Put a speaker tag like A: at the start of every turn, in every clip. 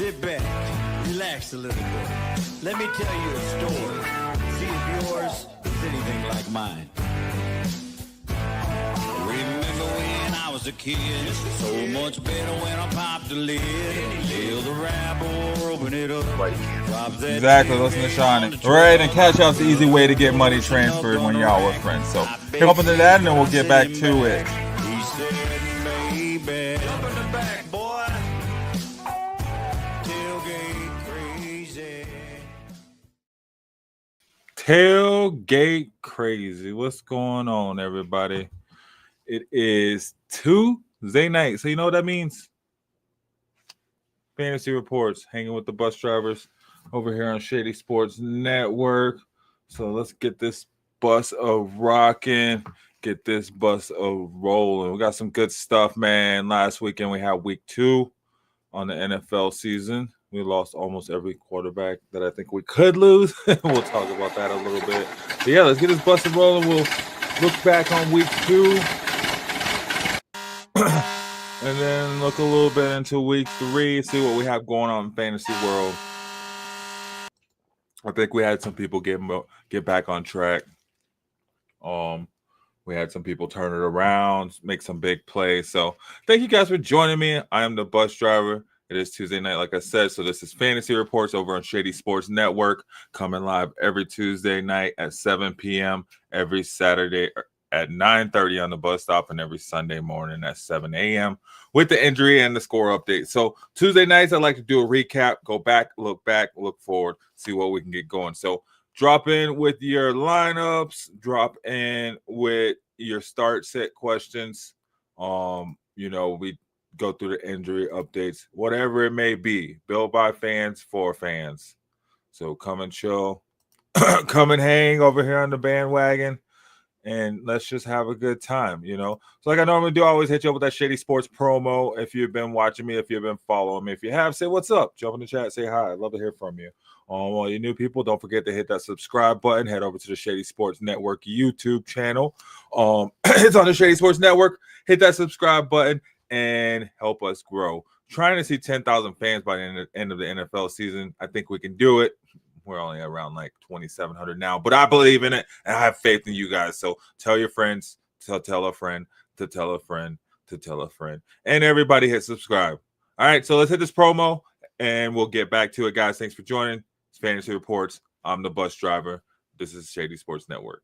A: Sit back, relax a little bit. Let me tell you a story. See if yours is anything like mine. Remember when I was a kid? So much better when I popped the lid. Feel the rapper, open it up.
B: Exactly, listen to Shawnee. Right, and Cash Out's the easy way to get money transferred when y'all with friends. So pick up into that and then we'll get back to it.
A: He said, baby, jump in the back, boy. Tailgate crazy.
B: Tailgate crazy. What's going on, everybody? It is Tuesday night. So you know what that means? Fantasy reports, hanging with the bus drivers over here on Shady Sports Network. So let's get this bus of rocking, get this bus of rolling. We got some good stuff, man. Last weekend we had week 2 on the NFL season. We lost almost every quarterback that I think we could lose. We'll talk about that a little bit. But yeah, let's get this bus of rolling. We'll look back on week 2. And then look a little bit into week 3, see what we have going on in fantasy world. I think we had some people get back on track. We had some people turn it around, make some big plays. So thank you guys for joining me. I am the bus driver. It is Tuesday night, like I said. So this is Fantasy Reports over on Shady Sports Network, coming live every Tuesday night at 7 p.m., every Saturday at 9:30 on the bus stop, and every Sunday morning at 7 a.m. with the injury and the score update. So Tuesday nights, I like to do a recap, go back, look forward, see what we can get going. So drop in with your lineups, drop in with your start set questions. We go through the injury updates, whatever it may be, built by fans for fans. So come and chill, come and hang over here on the bandwagon. And let's just have a good time, So like I normally do, I always hit you up with that Shady Sports promo. If you've been watching me, if you've been following me, if you have, say what's up. Jump in the chat, say hi. I'd love to hear from you. All you new people, don't forget to hit that subscribe button. Head over to the Shady Sports Network YouTube channel. It's on the Shady Sports Network. Hit that subscribe button and help us grow. Trying to see 10,000 fans by the end of the NFL season. I think we can do it. We're only around like 2,700 now, but I believe in it and I have faith in you guys. So tell your friends, tell a friend, to tell a friend, to tell a friend, and everybody hit subscribe. All right, so let's hit this promo and we'll get back to it, guys. Thanks for joining. It's Fantasy Reports. I'm the bus driver. This is Shady Sports Network.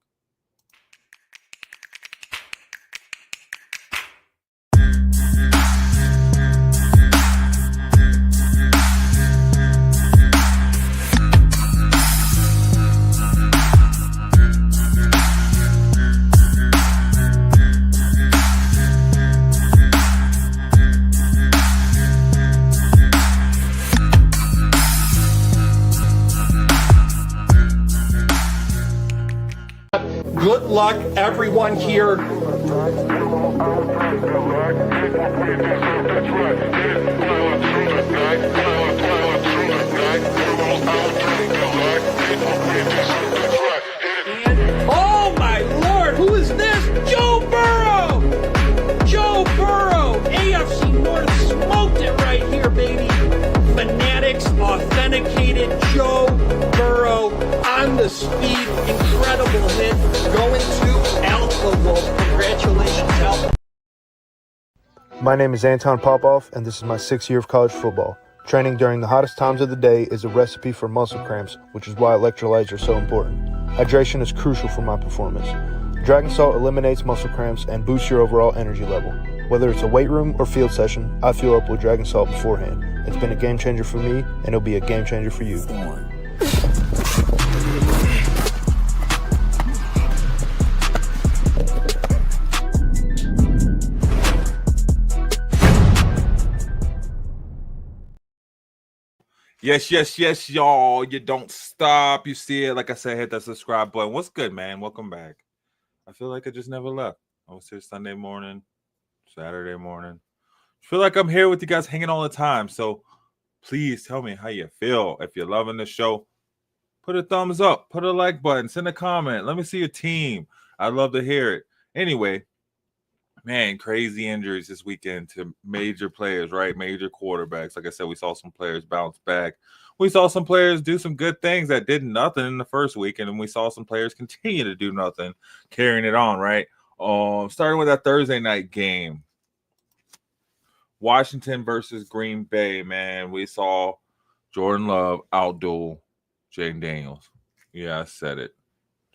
C: Good luck, everyone here. Oh my Lord, who is this? Joe Burrow! Joe Burrow! AFC North smoked it right here, baby. Fanatics, authenticated Joe Burrow on the speed, incredible hit, going to Alpha Wolf. Congratulations, Alpha.
D: My name is Anton Popoff, and this is my 6th year of college football. Training during the hottest times of the day is a recipe for muscle cramps, which is why electrolytes are so important. Hydration is crucial for my performance. Dragon Salt eliminates muscle cramps and boosts your overall energy level. Whether it's a weight room or field session, I fuel up with Dragon Salt beforehand. It's been a game changer for me, and it'll be a game changer for you.
B: Yes, y'all. You don't stop. You see it. Like I said, hit that subscribe button. What's good, man? Welcome back. I feel like I just never left. I was here Sunday morning, Saturday morning. I feel like I'm here with you guys hanging all the time. So please tell me how you feel. If you're loving the show, put a thumbs up, put a like button, send a comment. Let me see your team. I'd love to hear it. Anyway, man, crazy injuries this weekend to major players, right? Major quarterbacks. Like I said, we saw some players bounce back. We saw some players do some good things that did nothing in the first weekend, and we saw some players continue to do nothing, carrying it on, right? Starting with that Thursday night game. Washington versus Green Bay, man. We saw Jordan Love outduel Jaden Daniels. Yeah, I said it.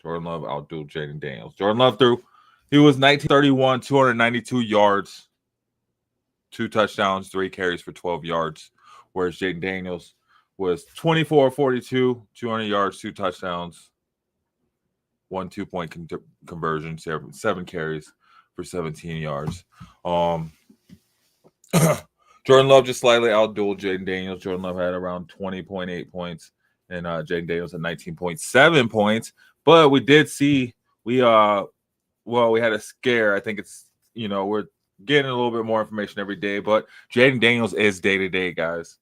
B: Jordan Love outdueled Jaden Daniels. Jordan Love he was 1931, 292 yards, 2 touchdowns, 3 carries for 12 yards, whereas Jaden Daniels was 24-42, 200 yards, 2 touchdowns, 1 2-point conversion, 7 carries for 17 yards. Jordan Love just slightly outdueled Jaden Daniels. Jordan Love had around 20.8 points, and Jaden Daniels had 19.7 points. But we did see we had a scare. I think it's we're getting a little bit more information every day, but Jaden Daniels is day-to-day, guys.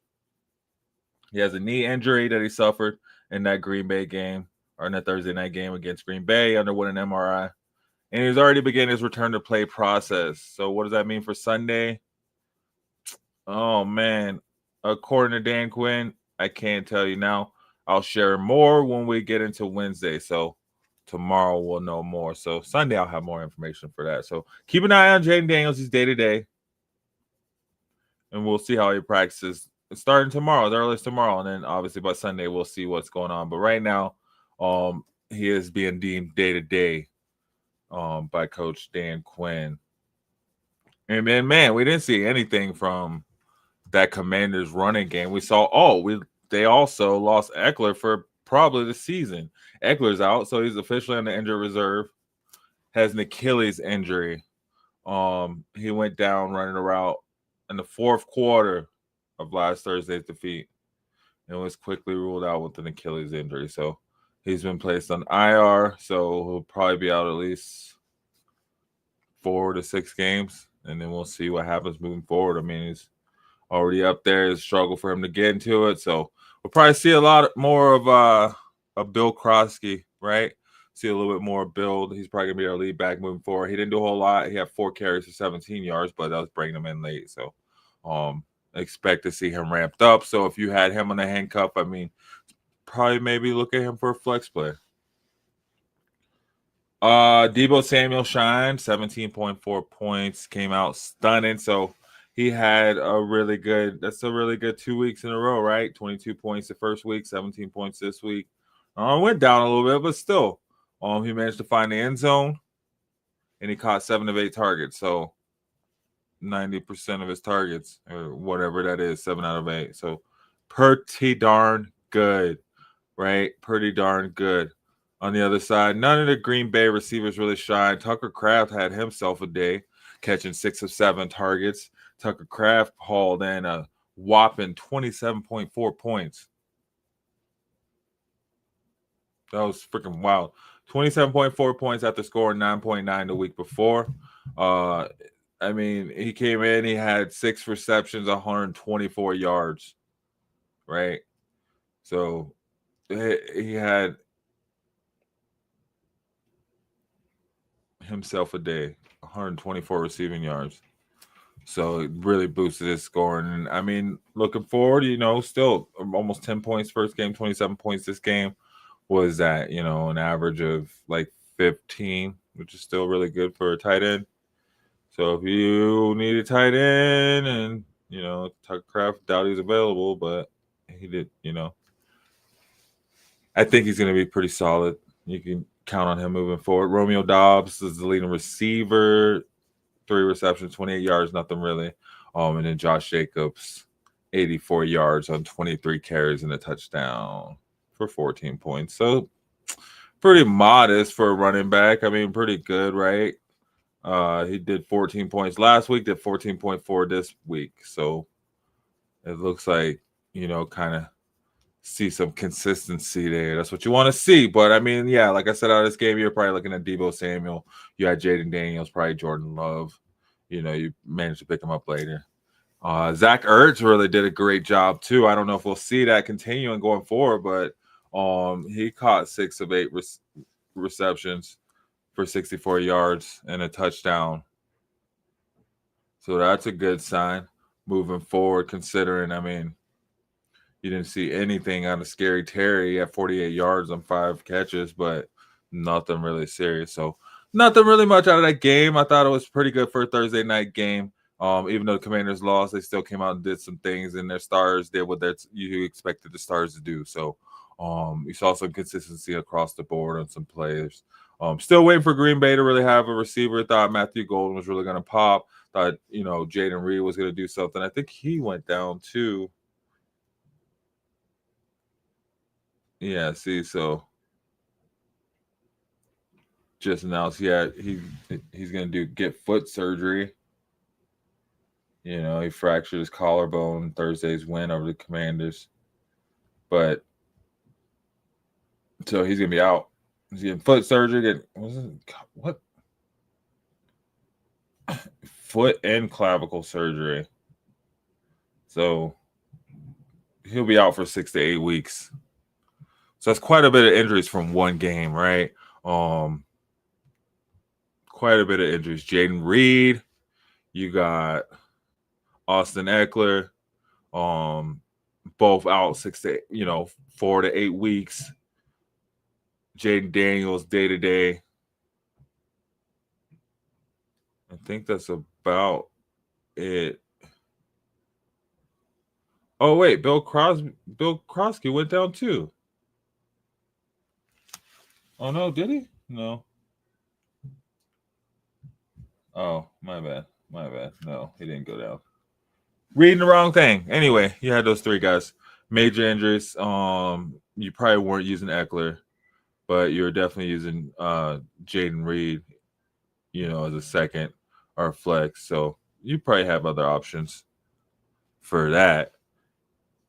B: He has a knee injury that he suffered in that Green Bay game, or in that Thursday night game against Green Bay, underwent an MRI, and he's already begun his return to play process. So what does that mean for Sunday? Oh, man. According to Dan Quinn, I can't tell you now. I'll share more when we get into Wednesday. So tomorrow we'll know more. So Sunday I'll have more information for that. So keep an eye on Jaden Daniels. He's day-to-day. And we'll see how he practices. It's starting tomorrow, as early as tomorrow. And then obviously by Sunday we'll see what's going on. But right now, he is being deemed day-to-day by Coach Dan Quinn. And then, man, we didn't see anything from that Commanders running game. We saw, they also lost Eckler for probably the season. Eckler's out, so he's officially on the injured reserve. Has an Achilles injury. He went down running a route in the fourth quarter of last Thursday's defeat and was quickly ruled out with an Achilles injury. So he's been placed on IR, so he'll probably be out at least 4 to 6 games, and then we'll see what happens moving forward. I mean, he's already up there. It's a struggle for him to get into it. So we'll probably see a lot more of a Bill Krosky, right? See a little bit more build. He's probably going to be our lead back moving forward. He didn't do a whole lot. He had 4 carries for 17 yards, but that was bringing him in late. So expect to see him ramped up. So if you had him on the handcuff, I mean, probably maybe look at him for a flex play. Deebo Samuel shined, 17.4 points, came out stunning. So he had a really good 2 weeks in a row, right? 22 points the first week, 17 points this week. Went down a little bit, but still, he managed to find the end zone, and he caught 7 of 8 targets. So 90% of his targets, or whatever that is, 7 out of 8. So pretty darn good, right? Pretty darn good. On the other side, none of the Green Bay receivers really shined. Tucker Kraft had himself a day, catching 6 of 7 targets. Tucker Kraft hauled in a whopping 27.4 points. That was freaking wild. 27.4 points after scoring 9.9 the week before. I mean, he came in, he had 6 receptions, 124 yards, right? So he had himself a day, 124 receiving yards. So it really boosted his scoring. And I mean, looking forward, still almost 10 points first game, 27 points this game. Was that, an average of like 15, which is still really good for a tight end. So if you need a tight end and, Tucker Kraft, doubt he's available, but he did, I think he's going to be pretty solid. You can count on him moving forward. Romeo Doubs is the leading receiver, 3 receptions, 28 yards, nothing really. And then Josh Jacobs, 84 yards on 23 carries and a touchdown for 14 points. So pretty modest for a running back. I mean, pretty good, right? He did 14 points last week, did 14.4 this week. So it looks like, kind of see some consistency there. That's what you want to see. But I mean, yeah, like I said, out of this game, you're probably looking at Deebo Samuel. You had Jaden Daniels, probably Jordan Love. You managed to pick him up later. Zach Ertz really did a great job too. I don't know if we'll see that continuing going forward, but he caught 6 of 8 receptions for 64 yards and a touchdown. So that's a good sign moving forward, considering, I mean, you didn't see anything out of Scary Terry at 48 yards on 5 catches, but nothing really serious. So nothing really much out of that game. I thought it was pretty good for a Thursday night game. Even though the Commanders lost, they still came out and did some things, and their stars did what you expected the stars to do. So you saw some consistency across the board on some players. Still waiting for Green Bay to really have a receiver. Thought Matthew Golden was really going to pop. Thought, Jaden Reed was going to do something. I think he went down too. Yeah, see, so just announced, he's going to get foot surgery. He fractured his collarbone Thursday's win over the Commanders. But so he's going to be out. He's getting foot surgery. What? Foot and clavicle surgery. So he'll be out for 6 to 8 weeks. So that's quite a bit of injuries from one game, right? Quite a bit of injuries. Jaden Reed, you got Austin Eckler, both out 4 to 8 weeks. Jaden Daniels day to day. I think that's about it. Oh wait, Bill Crosby went down too. Oh no, did he? No. Oh, my bad. No, he didn't go down. Reading the wrong thing. Anyway, you had those 3 guys. Major injuries. You probably weren't using Eckler, but you're definitely using Jaden Reed, as a second or a flex. So you probably have other options for that.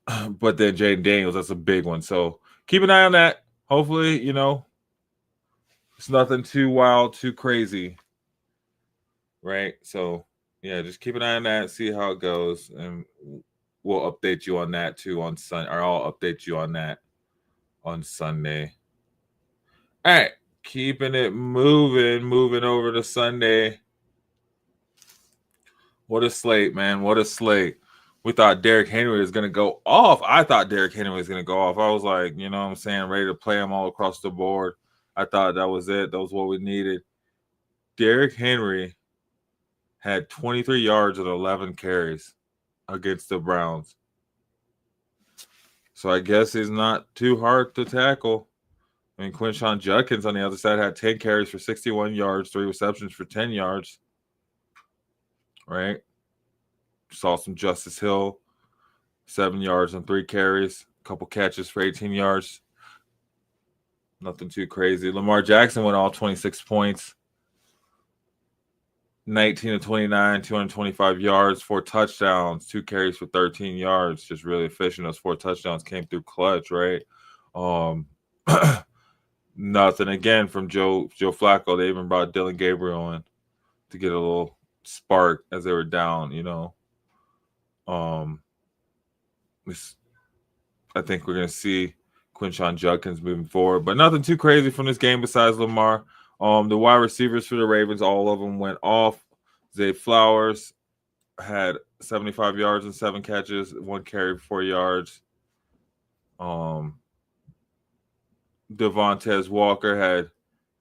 B: But then Jaden Daniels, that's a big one. So keep an eye on that. Hopefully, it's nothing too wild, too crazy. Right? So, yeah, just keep an eye on that, see how it goes, and we'll update you on that too on Sunday, or I'll update you on that on Sunday. All right, keeping it moving over to Sunday. What a slate, man. What a slate. We thought Derrick Henry was going to go off. I thought Derrick Henry was going to go off. I was like, ready to play him all across the board. I thought that was it. That was what we needed. Derrick Henry had 23 yards and 11 carries against the Browns. So I guess he's not too hard to tackle. I mean, Quinshon Judkins on the other side had 10 carries for 61 yards, 3 receptions for 10 yards. Right? Saw some Justice Hill, 7 yards on 3 carries, a couple catches for 18 yards. Nothing too crazy. Lamar Jackson went all 26 points. 19 of 29, 225 yards, 4 touchdowns, 2 carries for 13 yards. Just really efficient. Those 4 touchdowns came through clutch, right? Nothing again from Joe Flacco. They even brought Dylan Gabriel in to get a little spark as they were down, I think we're going to see Quinshon Judkins moving forward, but nothing too crazy from this game besides Lamar. The wide receivers for the Ravens, all of them went off. Zay Flowers had 75 yards and 7 catches, 1 carry, 4 yards. Devontae Walker had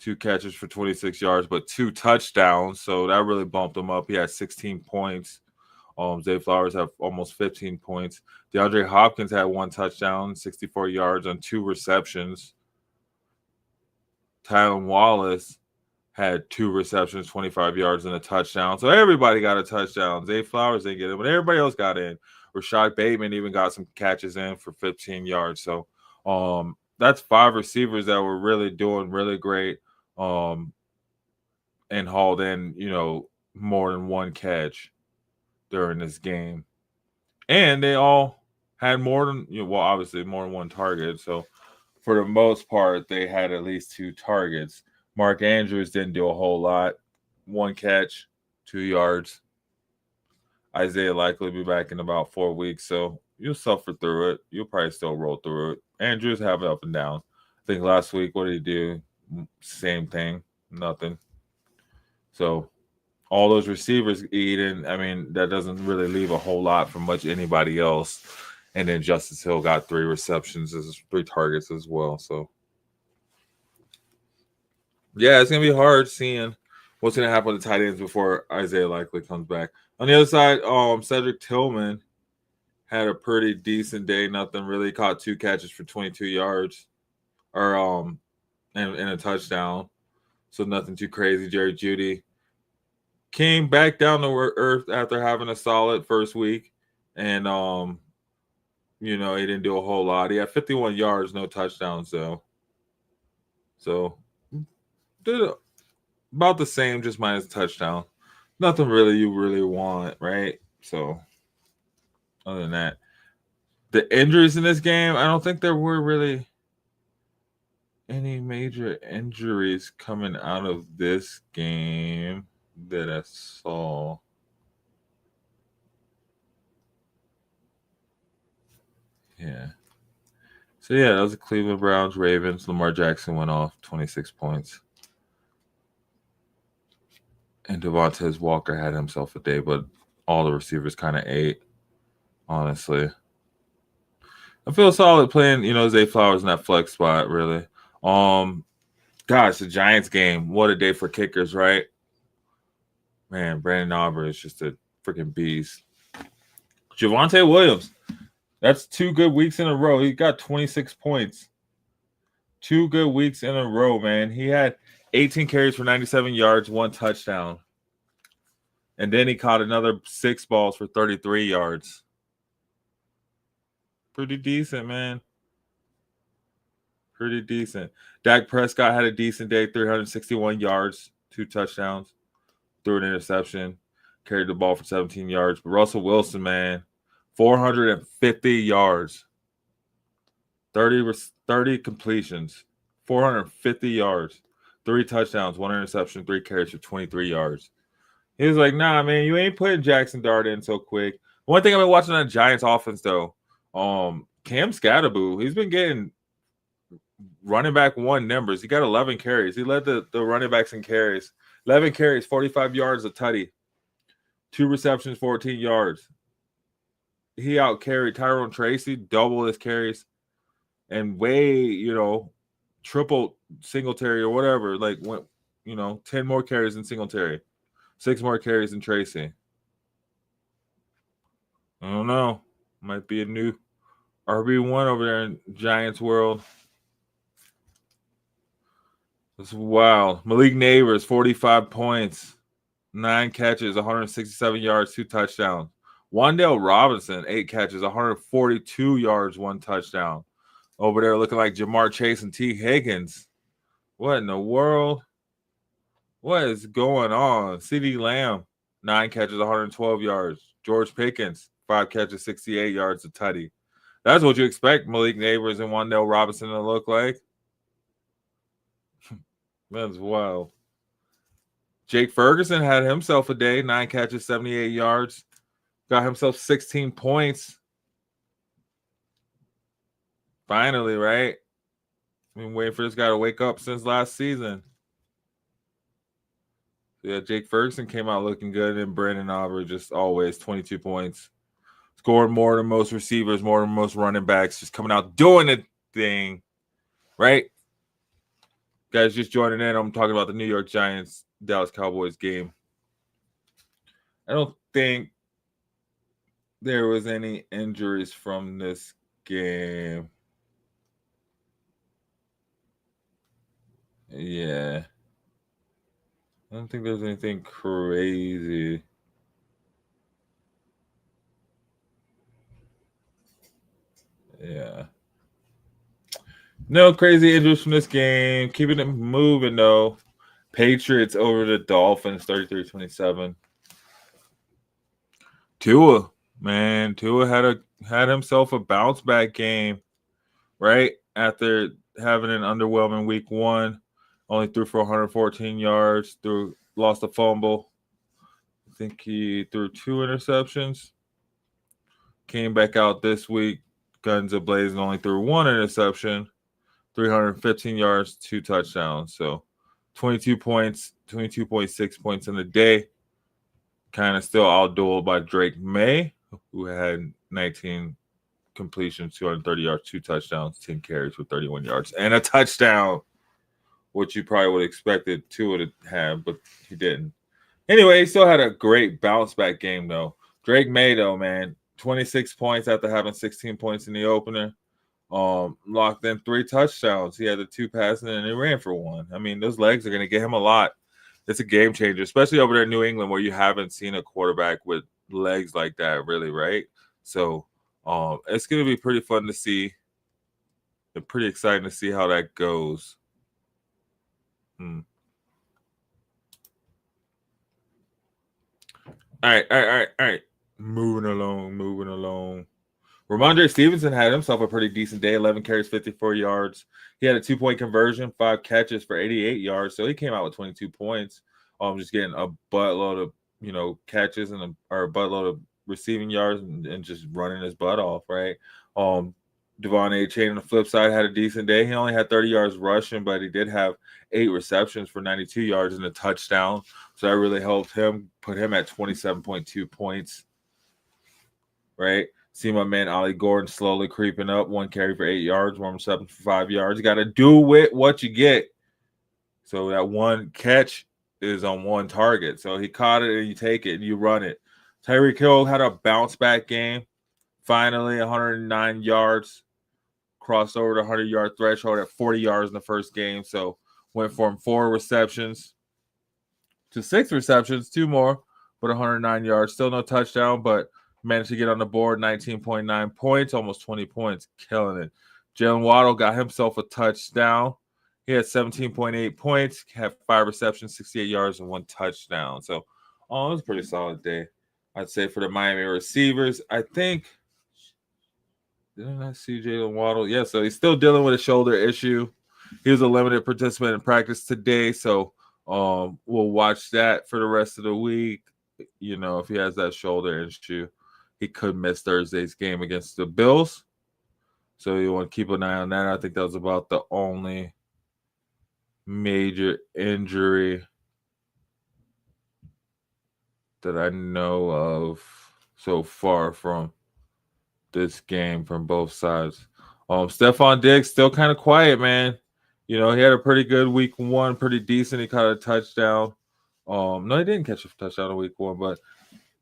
B: 2 catches for 26 yards, but 2 touchdowns, so that really bumped him up. He had 16 points. Zay Flowers have almost 15 points. DeAndre Hopkins had 1 touchdown, 64 yards on 2 receptions. Tylan Wallace had 2 receptions, 25 yards, and a touchdown. So everybody got a touchdown. Zay Flowers didn't get it, but everybody else got in. Rashad Bateman even got some catches in for 15 yards. So that's 5 receivers that were really doing really great and hauled in, more than 1 catch during this game. And they all had more than, obviously more than 1 target. So for the most part, they had at least 2 targets. Mark Andrews didn't do a whole lot. 1 catch, 2 yards. Isaiah likely be back in about 4 weeks, so you'll suffer through it. You'll probably still roll through it. Andrews have it up and down. I think last week, what did he do? Same thing, nothing. So all those receivers eat, and I mean that doesn't really leave a whole lot for much anybody else. And then Justice Hill got 3 receptions, 3 targets as well. So yeah, it's gonna be hard seeing what's gonna happen with the tight ends before Isaiah likely comes back. On the other side, Cedric Tillman had a pretty decent day. Nothing really. Caught 2 catches for 22 yards, or and a touchdown. So nothing too crazy. Jerry Jeudy came back down to earth after having a solid first week, and he didn't do a whole lot. He had 51 yards, no touchdowns though. So did about the same, just minus touchdown. Nothing really you really want, right? So other than that, the injuries in this game, I don't think there were really any major injuries coming out of this game that I saw. Yeah. So yeah, that was the Cleveland Browns, Ravens. Lamar Jackson went off 26 points. And Devontae Walker had himself a day, but all the receivers kind of ate, honestly. I feel solid playing, Zay Flowers in that flex spot, really. Gosh, the Giants game, what a day for kickers, right? Man, Brandon Aubrey is just a freaking beast. Javonte Williams, that's 2 good weeks in a row. He got 26 points. 2 good weeks in a row, man. He had 18 carries for 97 yards, 1 touchdown. And then he caught another 6 balls for 33 yards. Pretty decent, man. Pretty decent. Dak Prescott had a decent day, 361 yards, 2 touchdowns, threw an interception, carried the ball for 17 yards. But Russell Wilson, man, 450 yards, 30 completions, 450 yards, 3 touchdowns, 1 interception, 3 carries for 23 yards. He was like, nah, man, you ain't putting Jackson Dart in so quick. One thing I've been watching on the Giants offense, though, Cam Scatterboo, he's been getting running back 1 numbers. He got 11 carries. He led the running backs in carries. 11 carries, 45 yards a tutty. 2 receptions, 14 yards. He out-carried Tyrone Tracy, double his carries, and triple Singletary or whatever. Like, 10 more carries than Singletary. 6 more carries than Tracy. I don't know. Might be a new RB1 over there in Giants world. That's wild. Malik Neighbors, 45 points, 9 catches, 167 yards, 2 touchdowns. Wan'Dale Robinson, 8 catches, 142 yards, 1 touchdown. Over there looking like Jamar Chase and T. Higgins. What in the world? What is going on? CeeDee Lamb, 9 catches, 112 yards. George Pickens, 5 catches, 68 yards, a tutty. That's what you expect Malik Neighbors and Wan'Dale Robinson to look like. That's wild. Jake Ferguson had himself a day, 9 catches, 78 yards. Got himself 16 points. Finally, right? Been waiting for this guy to wake up since last season. Yeah, Jake Ferguson came out looking good, and Brandon Aubrey just always 22 points. Scored more than most receivers, more than most running backs, just coming out doing the thing, right? Guys, just joining in, I'm talking about the New York Giants, Dallas Cowboys game. I don't think there was any injuries from this game. Yeah. I don't think there's anything crazy. Yeah. No crazy injuries from this game. Keeping it moving, though. Patriots over the Dolphins, 33-27. Tua, man. Tua had himself a bounce-back game, right? After having an underwhelming week 1. Only threw for 114 yards, lost a fumble. I think he threw 2 interceptions. Came back out this week, guns a-blazing, only threw 1 interception, 315 yards, 2 touchdowns. So 22 points, 22.6 points in the day. kind of still outdueled by Drake May, who had 19 completions, 230 yards, 2 touchdowns, 10 carries for 31 yards, and a touchdown, which you probably would have expected Tua to have, but he didn't. Anyway, he still had a great bounce-back game, though. Drake May, though, man, 26 points after having 16 points in the opener. Locked in 3 touchdowns. He had the 2 passing, and he ran for 1. I mean, those legs are going to get him a lot. It's a game changer, especially over there in New England where you haven't seen a quarterback with legs like that, really, right? So it's going to be pretty fun to see and pretty exciting to see how that goes. All right. Moving along. Ramondre Stevenson had himself a pretty decent day, 11 carries, 54 yards. He had a 2-point conversion, 5 catches for 88 yards. So he came out with 22 points. Just getting a buttload of, catches and a buttload of receiving yards and just running his butt off, right? Devon A-Chain on the flip side had a decent day. He only had 30 yards rushing, but he did have 8 receptions for 92 yards and a touchdown. So that really helped him, put him at 27.2 points, right? See my man Ollie Gordon slowly creeping up. 1 carry for 8 yards, 1 reception for 5 yards. You got to do with what you get. So that 1 catch is on 1 target. So he caught it and you take it and you run it. Tyreek Hill had a bounce-back game. Finally, 109 yards. Crossed over the 100-yard threshold at 40 yards in the first game. So went from 4 receptions to 6 receptions, 2 more, but 109 yards. Still no touchdown, but managed to get on the board, 19.9 points, almost 20 points, killing it. Jalen Waddle got himself a touchdown. He had 17.8 points, had 5 receptions, 68 yards, and 1 touchdown. So, it was a pretty solid day, I'd say, for the Miami receivers. I think, didn't I see Jalen Waddle? Yeah, so he's still dealing with a shoulder issue. He was a limited participant in practice today, so we'll watch that for the rest of the week. If he has that shoulder issue, he could miss Thursday's game against the Bills. So you want to keep an eye on that. I think that was about the only major injury that I know of so far from this game from both sides. Stephon Diggs still kind of quiet, man. He had a pretty good week 1, pretty decent. He caught a touchdown. No, he didn't catch a touchdown in week 1, but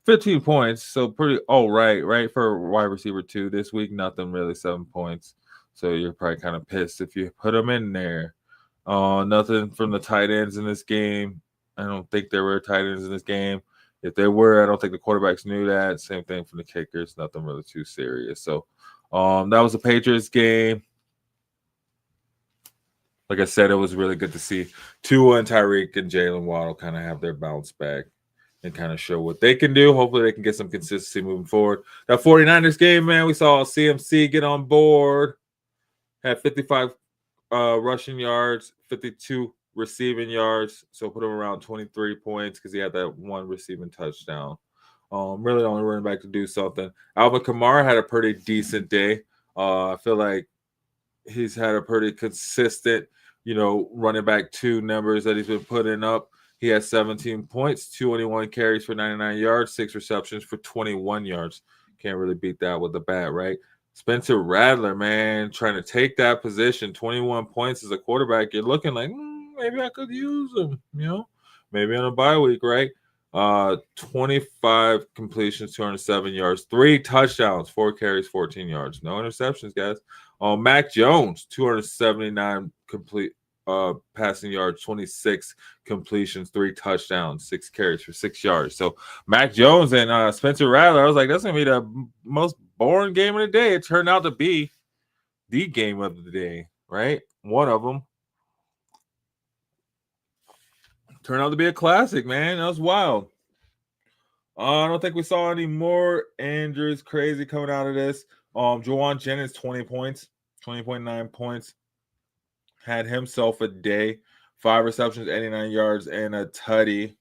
B: 15 points, so pretty right for wide receiver 2 this week. Nothing really, 7 points. So you're probably kind of pissed if you put him in there. Nothing from the tight ends in this game. I don't think there were tight ends in this game. If there were, I don't think the quarterbacks knew that. Same thing from the kickers. Nothing really too serious. So that was the Patriots game. Like I said, it was really good to see Tua and Tyreek and Jalen Waddle kind of have their bounce back and kind of show what they can do. Hopefully they can get some consistency moving forward. That 49ers game, man, we saw CMC get on board. Had 55 rushing yards, 52 receiving yards. So put him around 23 points because he had that 1 receiving touchdown. Really only running back to do something. Alvin Kamara had a pretty decent day. I feel like he's had a pretty consistent, running back 2 numbers that he's been putting up. He has 17 points, 21 carries for 99 yards, 6 receptions for 21 yards. Can't really beat that with a bat, right? Spencer Rattler, man, trying to take that position, 21 points as a quarterback. You're looking like, maybe I could use him, maybe on a bye week, right? 25 completions, 207 yards, 3 touchdowns, 4 carries, 14 yards. No interceptions, guys. Mac Jones, 279 complete passing yards, 26 completions, 3 touchdowns, 6 carries for 6 yards. So Mac Jones and Spencer Rattler, I was like, that's going to be the most boring game of the day. It turned out to be the game of the day, right? One of them. Turned out to be a classic, man. That was wild. I don't think we saw any more injuries crazy coming out of this. Juwan Jennings, 20 points, 20.9 points. Had himself a day. 5 receptions, 89 yards, and a tutty.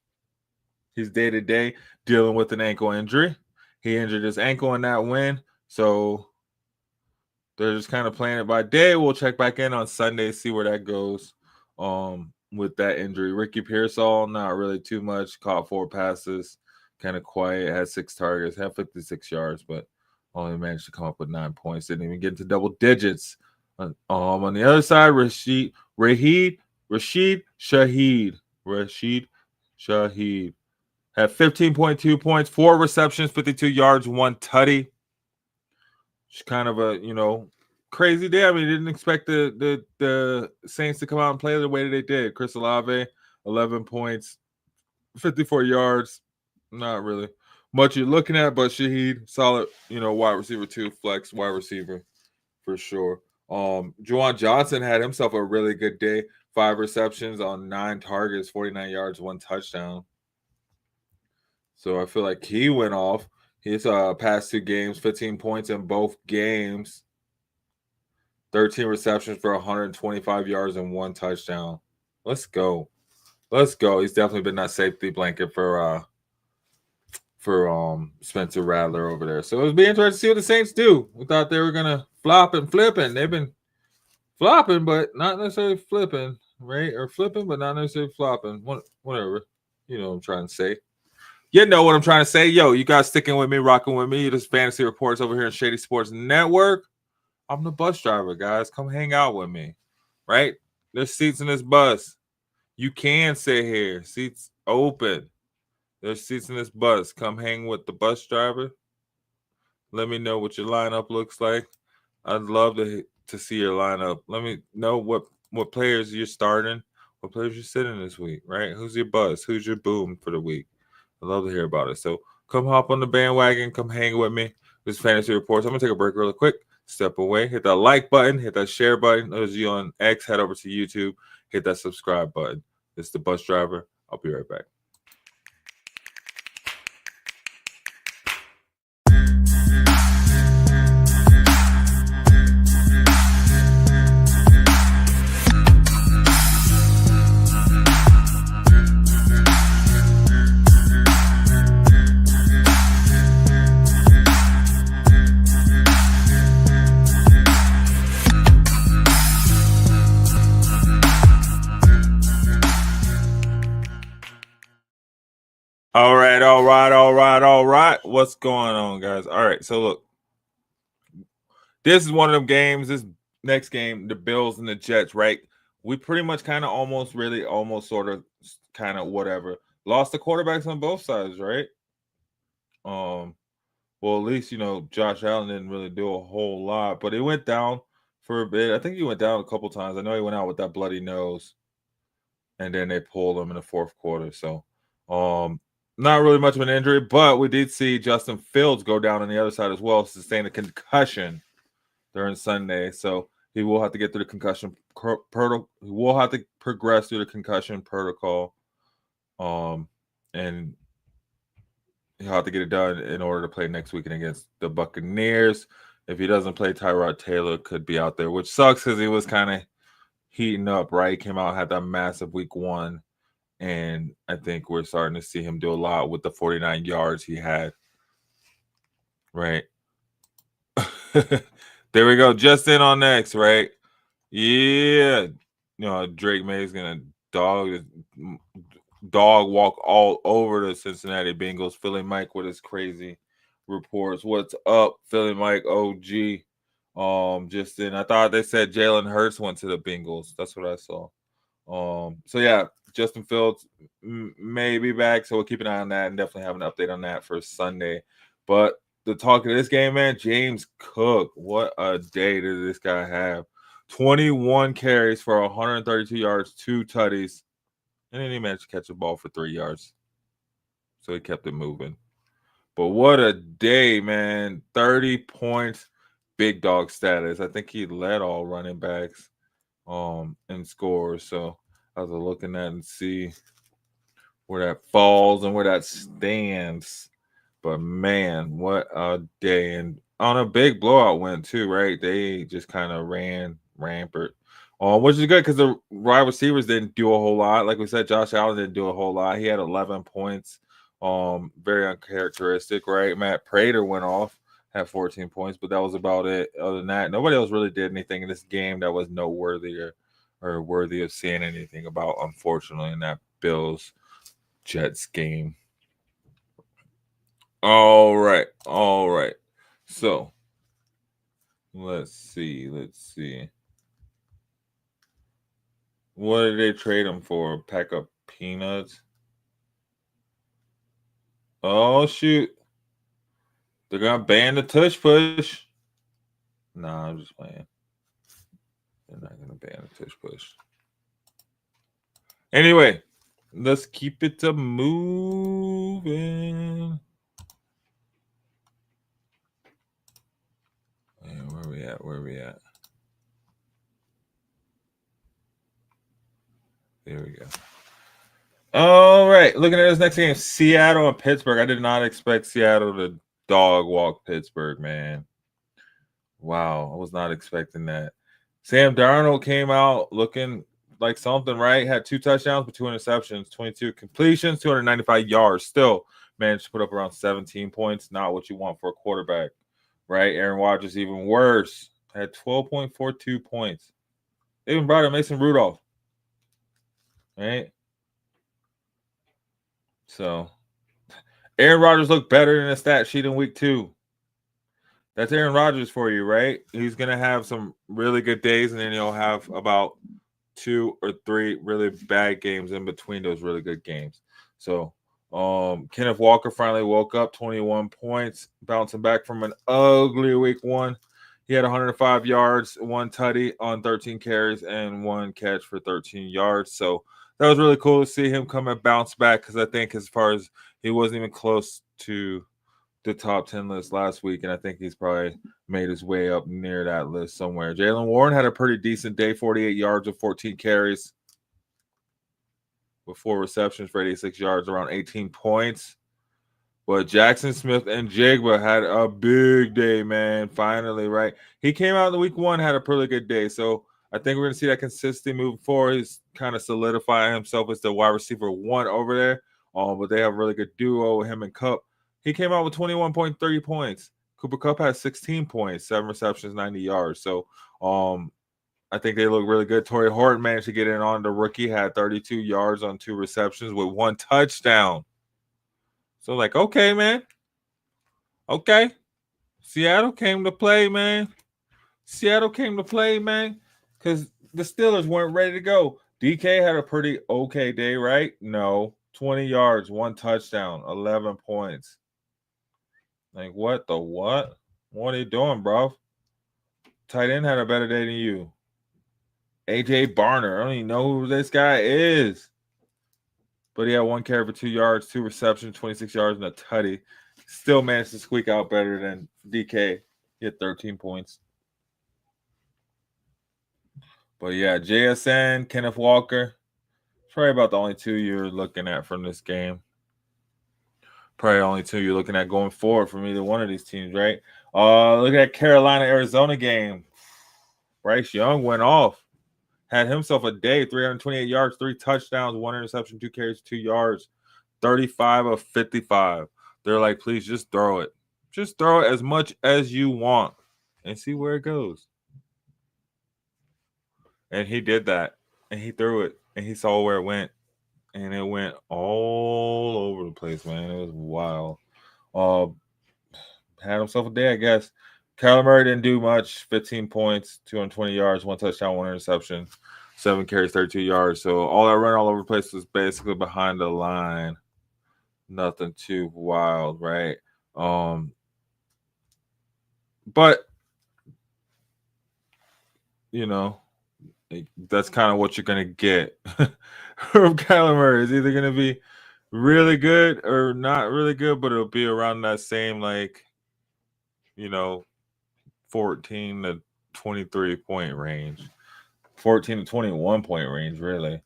B: He's day-to-day dealing with an ankle injury. He injured his ankle in that win. So they're just kind of playing it by day. We'll check back in on Sunday, see where that goes with that injury. Ricky Pearsall, not really too much. Caught 4 passes. kind of quiet. Had 6 targets, had 56 yards, but only managed to come up with 9 points. Didn't even get into double digits. On the other side, Rashid Shaheed had 15.2 points, 4 receptions, 52 yards, 1 tutty. It's kind of a crazy day. I mean, didn't expect the Saints to come out and play the way that they did. Chris Olave, 11 points, 54 yards. Not really much you're looking at, but Shaheed, solid, wide receiver 2, flex wide receiver for sure. Juwan Johnson had himself a really good day. 5 receptions on 9 targets, 49 yards, 1 touchdown. So I feel like he went off. His past 2 games, 15 points in both games. 13 receptions for 125 yards and 1 touchdown. Let's go. He's definitely been that safety blanket for Spencer Rattler over there. So it'll be interesting to see what the Saints do. We thought they were gonna flop and flip, and they've been flopping, but not necessarily flipping, right? Or flipping, but not necessarily flopping. Whatever. You know what I'm trying to say. You know what I'm trying to say. Yo, you guys sticking with me, rocking with me. This Fantasy Reports over here on Shady Sports Network. I'm the bus driver, guys. Come hang out with me, right? There's seats in this bus. You can sit here. Seats open. There's seats in this bus. Come hang with the bus driver. Let me know what your lineup looks like. I'd love to see your lineup. Let me know what players you're starting, what players you're sitting this week, right? Who's your bus? Who's your boom for the week? I'd love to hear about it. So come hop on the bandwagon. Come hang with me. This is Fantasy Reports. I'm going to take a break really quick. Step away. Hit that like button. Hit that share button. Those of you on X, head over to YouTube. Hit that subscribe button. This is the bus driver. I'll be right back. All right. What's going on, guys? All right. So look, this is one of them games. This next game, the Bills and the Jets, right? We pretty much kind of almost whatever. Lost the quarterbacks on both sides, right? Well, at least, Josh Allen didn't really do a whole lot, but he went down for a bit. I think he went down a couple times. I know he went out with that bloody nose, and then they pulled him in the fourth quarter. So, not really much of an injury, but we did see Justin Fields go down on the other side as well, sustain a concussion during Sunday. So he will have to get through the concussion protocol. He will have to progress through the concussion protocol, and he'll have to get it done in order to play next weekend against the Buccaneers. If he doesn't play, Tyrod Taylor could be out there, which sucks because he was kind of heating up, right? He came out, had that massive week 1. And I think we're starting to see him do a lot with the 49 yards he had. Right. There we go. Just in on next, right? Yeah. Drake May's going to dog walk all over the Cincinnati Bengals. Philly Mike with his crazy reports. What's up, Philly Mike OG? Just in. I thought they said Jalen Hurts went to the Bengals. That's what I saw. So yeah, Justin Fields may be back, so we'll keep an eye on that and definitely have an update on that for Sunday. But the talk of this game, man, James Cook, what a day did this guy have? 21 carries for 132 yards, 2 tutties, and then he managed to catch the ball for 3 yards. So he kept it moving. But what a day, man. 30 points, big dog status. I think he led all running backs in scores. So I was looking at and see where that falls and where that stands. But man, what a day. And on a big blowout win too, right? They just kind of ran rampant. Which is good because the wide receivers didn't do a whole lot. Like we said, Josh Allen didn't do a whole lot. He had 11 points. Very uncharacteristic, right? Matt Prater went off, had 14 points, but that was about it. Other than that, nobody else really did anything in this game that was noteworthy or worthy of seeing anything about, unfortunately, in that Bills-Jets game. All right. So let's see. What did they trade him for? A pack of peanuts? Oh shoot. They're gonna ban the tush push. Nah, I'm just playing. They're not gonna ban the tush push. Anyway, let's keep it to moving. Where we at? There we go. All right, looking at this next game, Seattle and Pittsburgh. I did not expect Seattle to dog walk Pittsburgh, man. Wow, I was not expecting that. Sam Darnold came out looking like something, right? Had 2 touchdowns but 2 interceptions, 22 completions, 295 yards. Still managed to put up around 17 points. Not what you want for a quarterback, right? Aaron Rodgers even worse. Had 12.42 points. They even brought in Mason Rudolph, right? So Aaron Rodgers looked better than a stat sheet in week 2. That's Aaron Rodgers for you, right? He's going to have some really good days, and then he'll have about 2 or 3 really bad games in between those really good games. So Kenneth Walker finally woke up, 21 points, bouncing back from an ugly week 1. He had 105 yards, 1 tutty on 13 carries, and 1 catch for 13 yards. So that was really cool to see him come and bounce back, because I think as far as he wasn't even close to the top 10 list last week, and I think he's probably made his way up near that list somewhere. Jaylen Warren had a pretty decent day, 48 yards of 14 carries with 4 receptions for 86 yards, around 18 points. But Jackson Smith and Jigba had a big day, man. Finally, right? He came out in the week 1, had a pretty good day. So I think we're going to see that consistency moving forward. He's kind of solidifying himself as the wide receiver 1 over there. But they have a really good duo, him and Kupp. He came out with 21.3 points. Cooper Kupp has 16 points, 7 receptions, 90 yards. So I think they look really good. Torrey Horton managed to get in on the rookie, had 32 yards on 2 receptions with 1 touchdown. So okay, man. Okay. Seattle came to play, man. Because the Steelers weren't ready to go. DK had a pretty okay day, right? No. 20 yards, 1 touchdown, 11 points. What the what? What are you doing, bro? Tight end had a better day than you. AJ Barner. I don't even know who this guy is. But he had 1 carry for 2 yards, 2 receptions, 26 yards, and a tutty. Still managed to squeak out better than DK. He had 13 points. But yeah, JSN, Kenneth Walker. Probably about the only 2 you're looking at from this game. Probably only 2 you're looking at going forward from either one of these teams, right? Look at Carolina-Arizona game. Bryce Young went off. Had himself a day, 328 yards, 3 touchdowns, 1 interception, 2 carries, 2 yards, 35 of 55. They're like, please just throw it. Just throw it as much as you want and see where it goes. And he did that. And he threw it. And he saw where it went. And it went all over the place, man. It was wild. Had himself a day, I guess. Kyler Murray didn't do much. 15 points, 220 yards, 1 touchdown, 1 interception, 7 carries, 32 yards. So all that run all over the place was basically behind the line. Nothing too wild, right? But that's kind of what you're gonna get from Kyler Murray. It's either gonna be really good or not really good, but it'll be around that same 14 to 23 point range, 14 to 21 point range, really.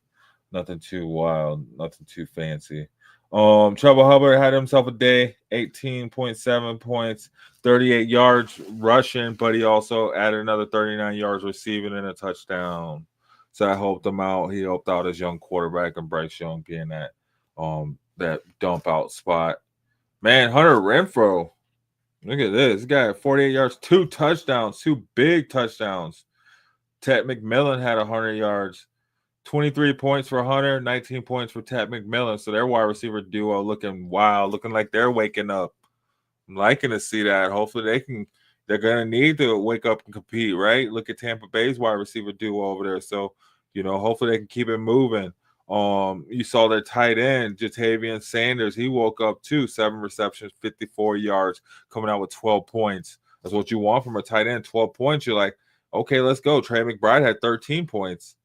B: Nothing too wild, nothing too fancy. Chuba Hubbard had himself a day, 18.7 points, 38 yards rushing, but he also added another 39 yards receiving and a touchdown. So I helped him out. He helped out his young quarterback and Bryce Young being that dump out spot. Man, Hunter Renfrow. Look at this. This guy had 48 yards, 2 touchdowns, 2 big touchdowns. Ted McMillan had 100 yards. 23 points for Hunter, 19 points for Ted McMillan. So their wide receiver duo looking wild, looking like they're waking up. I'm liking to see that. Hopefully they're gonna need to wake up and compete, right? Look at Tampa Bay's wide receiver duo over there. So, hopefully they can keep it moving. You saw their tight end, Jatavian Sanders. He woke up too, 7 receptions, 54 yards, coming out with 12 points. That's what you want from a tight end. 12 points. You're like, okay, let's go. Trey McBride had 13 points.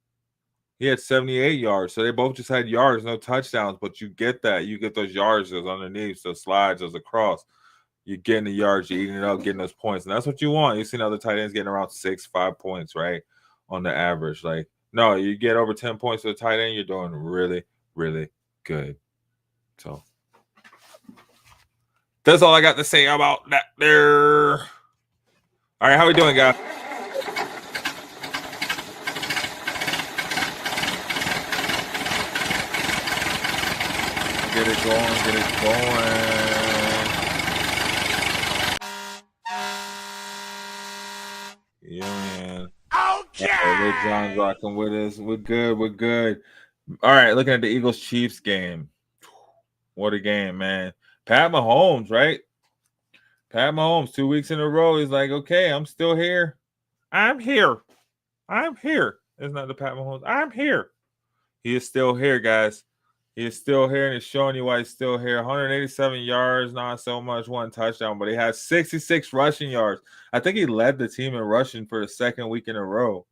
B: He had 78 yards. So they both just had yards, no touchdowns. But you get that. You get those yards, those underneath, those slides, those across. You're getting the yards, you're eating it up, getting those points. And that's what you want. You've seen other tight ends getting around 6-5 points, right? On the average. Like, no, you get over 10 points for the tight end, you're doing really, really good. So that's all I got to say about that there. All right, how we doing, guys? Get it going. Yeah, man. Okay. Lil John's rocking with us. We're good. All right, looking at the Eagles-Chiefs game. What a game, man. Pat Mahomes, right? Pat Mahomes, 2 weeks in a row. He's like, okay, I'm still here. I'm here. It's not the Pat Mahomes. I'm here. He is still here, guys. He is still here, and it's showing you why he's still here. 187 yards, not so much, 1 touchdown, but he has 66 rushing yards. I think he led the team in rushing for the 2nd week in a row.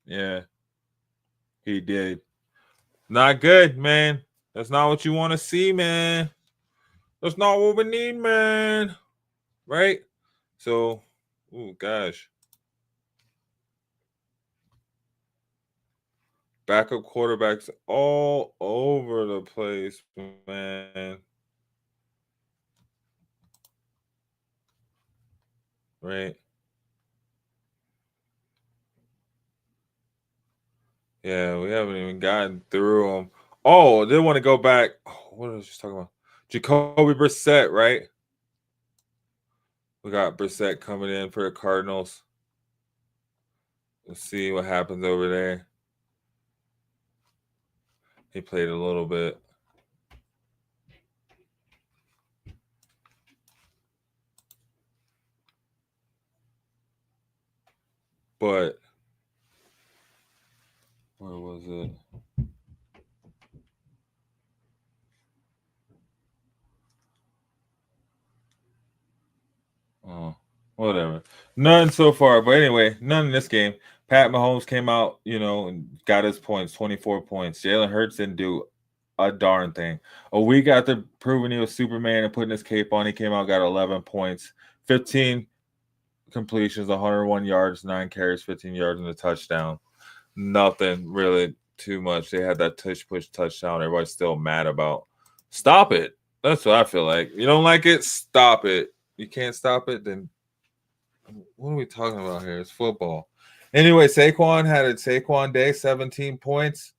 B: Yeah, he did. Not good, man. That's not what you want to see, man. That's not what we need, man. Right? So, oh, gosh. Backup quarterbacks all over the place, man. Right? Yeah, we haven't even gotten through them. Oh, they want to go back. Oh, what was I just talking about? Jacoby Brissett, right? We got Brissett coming in for the Cardinals. Let's see what happens over there. He played a little bit. But where was it? Oh, whatever. None so far. But anyway, none in this game. Pat Mahomes came out, and got his points, 24 points. Jalen Hurts didn't do a darn thing. A week after proving he was Superman and putting his cape on, he came out, got 11 points, 15 completions, 101 yards, 9 carries, 15 yards, and a touchdown. Nothing really too much. They had that push touchdown. Everybody's still mad about. Stop it. That's what I feel like. You don't like it? Stop it. You can't stop it, then what are we talking about here? It's football. Anyway, Saquon had a Saquon day, 17 points.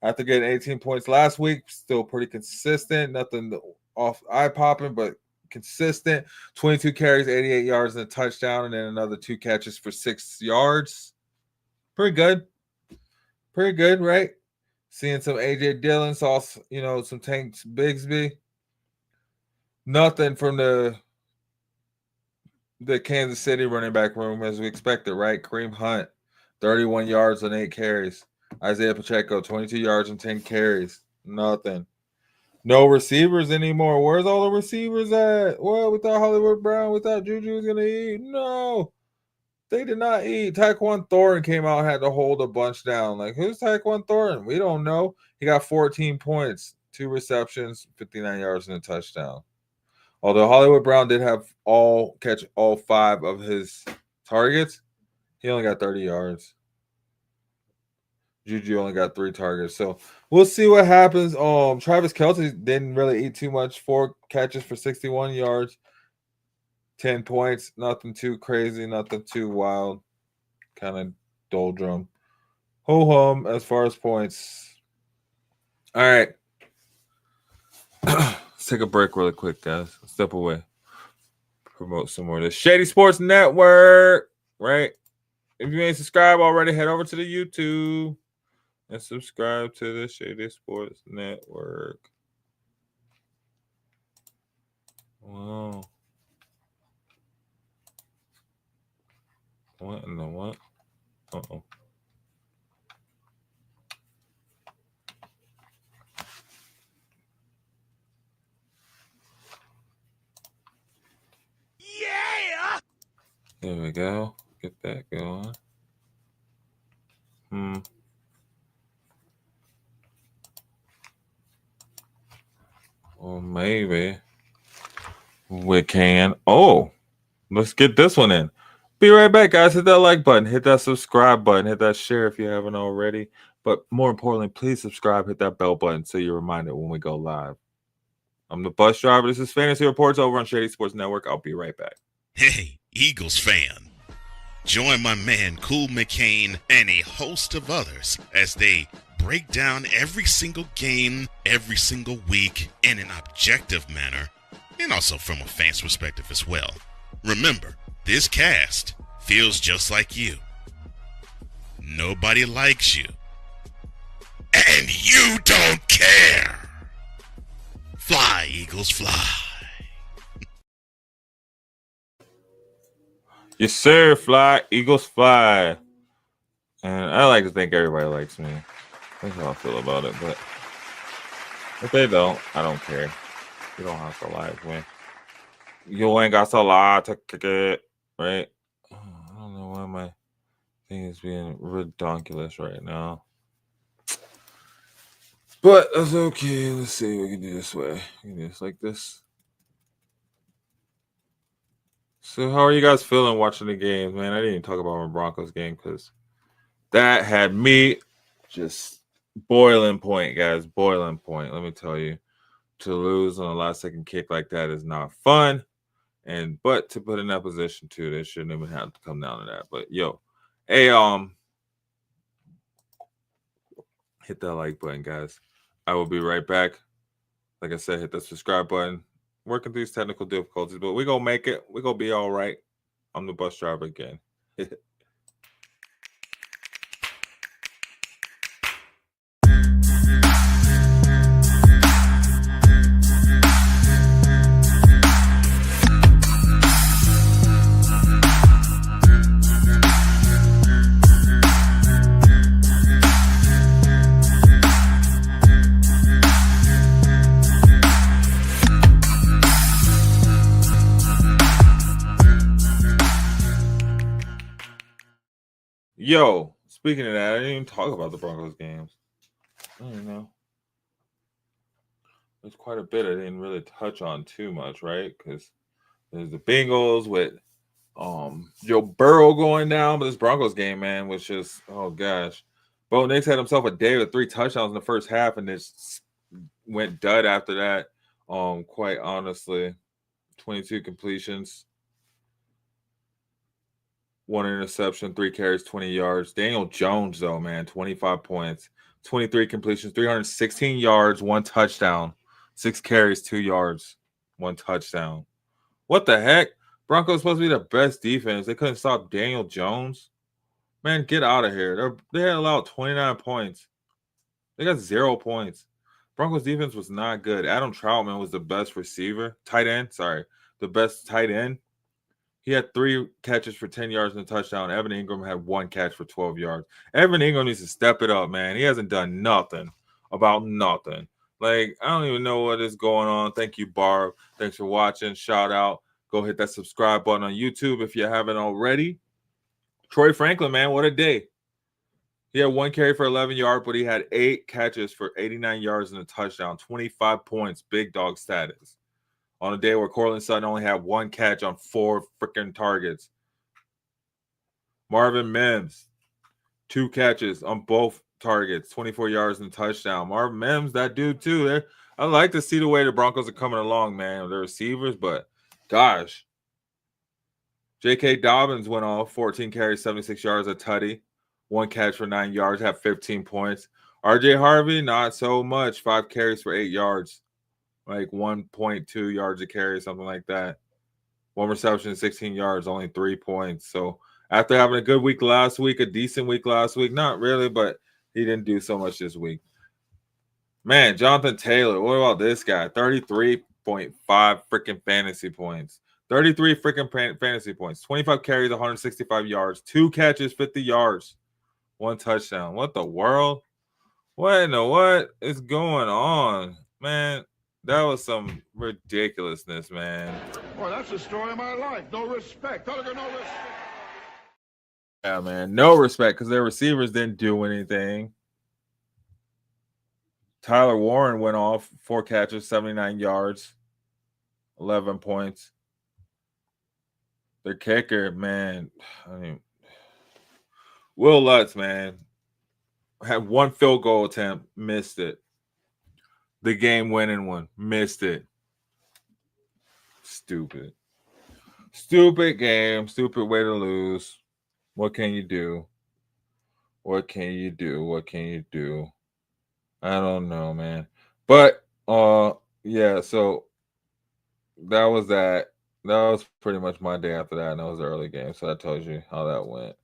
B: After getting 18 points last week, still pretty consistent. Nothing off eye-popping, but consistent. 22 carries, 88 yards, and a touchdown, and then another 2 catches for 6 yards. Pretty good. Pretty good, right? Seeing some A.J. Dillon, saw, some Tank Bigsby. Nothing from the Kansas City running back room as we expected, right? Kareem Hunt, 31 yards and 8 carries. Isaiah Pacheco, 22 yards and 10 carries. Nothing. No receivers anymore. Where's all the receivers at? Well, we thought Hollywood Brown, we thought Juju was going to eat. No, they did not eat. Tyquan Thornton came out and had to hold a bunch down. Like, who's Tyquan Thornton? We don't know. He got 14 points, 2 receptions, 59 yards and a touchdown. Although Hollywood Brown did catch all 5 of his targets, he only got 30 yards. Juju only got 3 targets. So we'll see what happens. Travis Kelce didn't really eat too much. 4 catches for 61 yards, 10 points. Nothing too crazy, nothing too wild. Kind of doldrum. Ho-hum as far as points. All right. Let's take a break really quick, guys. Step away. Promote some more of this. Shady Sports Network, right? If you ain't subscribed already, head over to the YouTube and subscribe to the Shady Sports Network. Wow. What in the what? Uh-oh.
A: Yeah!
B: There we go. Get that going. Well, maybe we can. Oh, let's get this one in. Be right back, guys. Hit that like button, hit that subscribe button, hit that share if you haven't already. But more importantly, please subscribe, hit that bell button so you're reminded when we go live. I'm the bus driver. This is Fantasy Reports over on Shady Sports Network. I'll be right back.
E: Hey, Eagles fan. Join my man Cool McCain and a host of others as they break down every single game, every single week in an objective manner, and also from a fan's perspective as well. Remember, this cast feels just like you. Nobody likes you. And you don't care. Fly, Eagles, fly.
B: Yes, sir. Fly, Eagles, fly. And I like to think everybody likes me. That's how I feel about it. But if they don't, I don't care. You don't have to like me. You ain't got to lie to kick it, right? I don't know why my thing is being redonkulous right now. But that's okay. Let's see. We can do this way. We can do this like this. So how are you guys feeling watching the games, man? I didn't even talk about my Broncos game because that had me just boiling point, guys. Boiling point. Let me tell you. To lose on a last second kick like that is not fun. But to put in that position too, they shouldn't even have to come down to that. But yo, hey, hit that like button, guys. I will be right back. Like I said, hit that subscribe button. Working through these technical difficulties, but we're gonna make it. We're gonna be all right. I'm the bus driver again. Yo, speaking of that, I didn't even talk about the Broncos games. I don't know. There's quite a bit I didn't really touch on too much, right? Because there's the Bengals with Joe Burrow going down, but this Broncos game, man, was just, oh gosh. Bo Nix had himself a day with 3 touchdowns in the first half and just went dud after that. Quite honestly. 22 completions. 1 interception, 3 carries, 20 yards. Daniel Jones, though, man, 25 points, 23 completions, 316 yards, 1 touchdown, 6 carries, 2 yards, 1 touchdown. What the heck? Broncos supposed to be the best defense. They couldn't stop Daniel Jones. Man, get out of here. They had allowed 29 points. They got 0 points. Broncos defense was not good. Adam Troutman was the best receiver. The best tight end. He had 3 catches for 10 yards and a touchdown. Evan Ingram had 1 catch for 12 yards. Evan Ingram needs to step it up, man. He hasn't done nothing about nothing. Like, I don't even know what is going on. Thank you, Barb. Thanks for watching. Shout out. Go hit that subscribe button on YouTube if you haven't already. Troy Franklin, man, what a day. He had 1 carry for 11 yards, but he had 8 catches for 89 yards and a touchdown. 25 points, big dog status. On a day where Cortland Sutton only had 1 catch on 4 freaking targets. Marvin Mims, 2 catches on both targets, 24 yards and a touchdown. Marvin Mims, that dude too. I like to see the way the Broncos are coming along, man. The receivers, but gosh. J.K. Dobbins went off, 14 carries, 76 yards, a tutty. 1 catch for 9 yards, had 15 points. R.J. Harvey, not so much. 5 carries for 8 yards. Like 1.2 yards a carry, something like that. 1 reception, 16 yards, only 3 points. So after having a good week last week, a decent week last week, not really, but he didn't do so much this week. Man, Jonathan Taylor, what about this guy? 33 freaking fantasy points. 33 freaking fantasy points. 25 carries, 165 yards. 2 catches, 50 yards. 1 touchdown. What the world? What is going on? Man, that was some ridiculousness, man.
F: Boy, that's the story of my life. No respect. No respect.
B: Yeah, man. No respect because their receivers didn't do anything. Tyler Warren went off 4 catches, 79 yards, 11 points. Their kicker, man, Will Lutz, man, had 1 field goal attempt, missed it. The game-winning one, missed it. Stupid game, stupid way to lose. What can you do? I don't know, man. But yeah, so that was that. That was pretty much my day after that, and that was the early game. So that tells you how that went.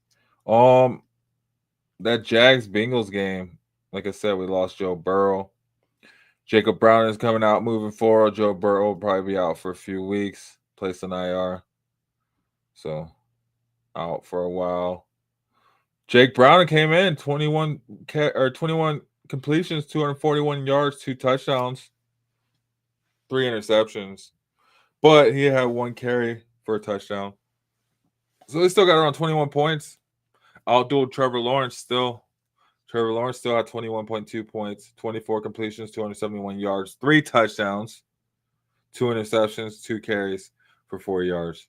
B: That Jags-Bengals game, like I said, we lost Joe Burrow. Jacob Brown is coming out moving forward. Joe Burrow will probably be out for a few weeks, placed on IR. So out for a while. Jake Brown came in 21 completions, 241 yards, 2 touchdowns, 3 interceptions. But he had 1 carry for a touchdown. So he still got around 21 points. Outdueled Trevor Lawrence still. Trevor Lawrence still had 21.2 points, 24 completions, 271 yards, 3 touchdowns, 2 interceptions, 2 carries for 4 yards.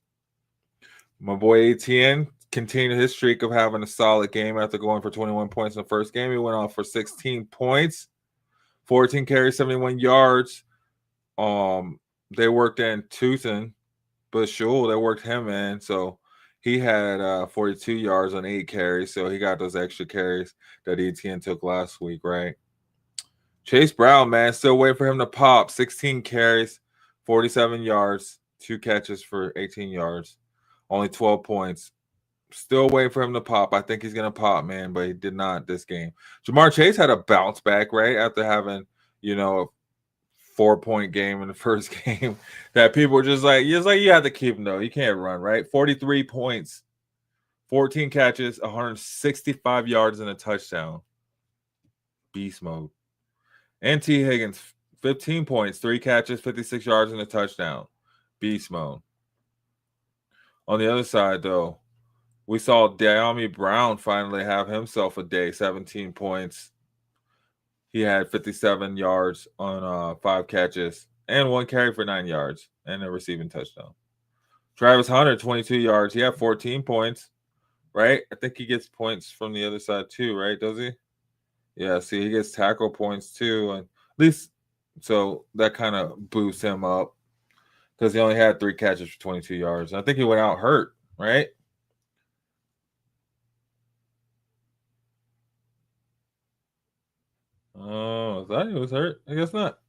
B: My boy ATN continued his streak of having a solid game after going for 21 points in the first game. He went off for 16 points, 14 carries, 71 yards. They worked in Tuthin, but sure, they worked him in. So he had 42 yards on 8 carries. So he got those extra carries that ETN took last week, right? Chase Brown, man, still waiting for him to pop. 16 carries, 47 yards, 2 catches for 18 yards, only 12 points. Still waiting for him to pop. I think he's going to pop, man, but he did not this game. Jamar Chase had a bounce back, right, after having, a 4-point game in the first game that people were just like, you have to keep him, though. You can't run, right? 43 points, 14 catches, 165 yards, and a touchdown. Beast mode. And T. Higgins, 15 points, 3 catches, 56 yards, and a touchdown. Beast mode. On the other side, though, we saw De'Ami Brown finally have himself a day, 17 points. He had 57 yards on 5 catches and 1 carry for 9 yards and a receiving touchdown. Travis Hunter, 22 yards. He had 14 points, right? I think he gets points from the other side too, right? Does he? Yeah, see, he gets tackle points too. And at least, so that kind of boosts him up because he only had 3 catches for 22 yards. I think he went out hurt, right? Oh, I thought he was hurt. I guess not.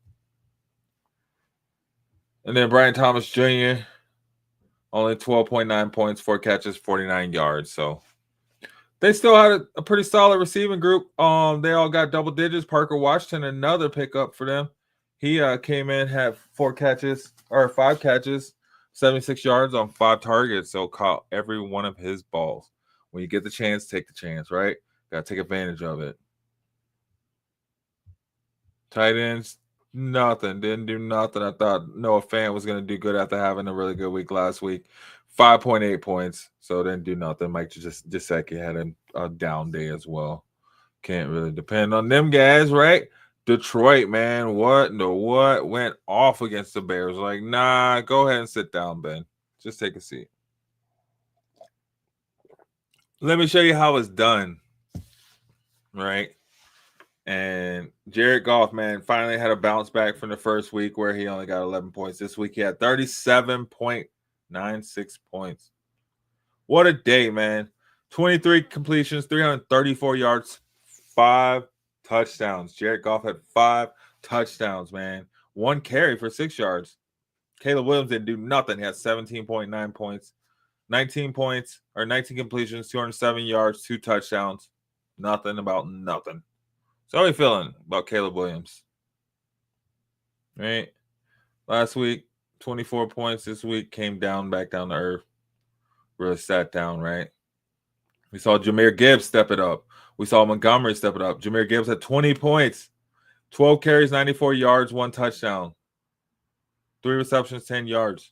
B: And then Brian Thomas Jr., only 12.9 points, 4 catches, 49 yards. So they still had a pretty solid receiving group. They all got double digits. Parker Washington, another pickup for them. He came in, had 5 catches, 76 yards on 5 targets. So caught every one of his balls. When you get the chance, take the chance, right? Got to take advantage of it. Tight ends, nothing. Didn't do nothing. I thought Noah Fant was going to do good after having a really good week last week. 5.8 points, so didn't do nothing. Mike Gesicki had a down day as well. Can't really depend on them guys, right? Detroit, man, what went off against the Bears? Like, nah, go ahead and sit down, Ben. Just take a seat. Let me show you how it's done, right? And Jared Goff, man, finally had a bounce back from the first week where he only got 11 points. This week he had 37.96 points. What a day, man. 23 completions, 334 yards, 5 touchdowns. Jared Goff had 5 touchdowns, man. 1 carry for 6 yards. Caleb Williams didn't do nothing. He had 17.9 points. 19 completions, 207 yards, 2 touchdowns. Nothing about nothing. So how are you feeling about Caleb Williams? Right? last week, 24 points this week, came back down to earth. Really sat down, right? We saw Jahmyr Gibbs step it up. We saw Montgomery step it up. Jahmyr Gibbs had 20 points, 12 carries, 94 yards, 1 touchdown, 3 receptions, 10 yards.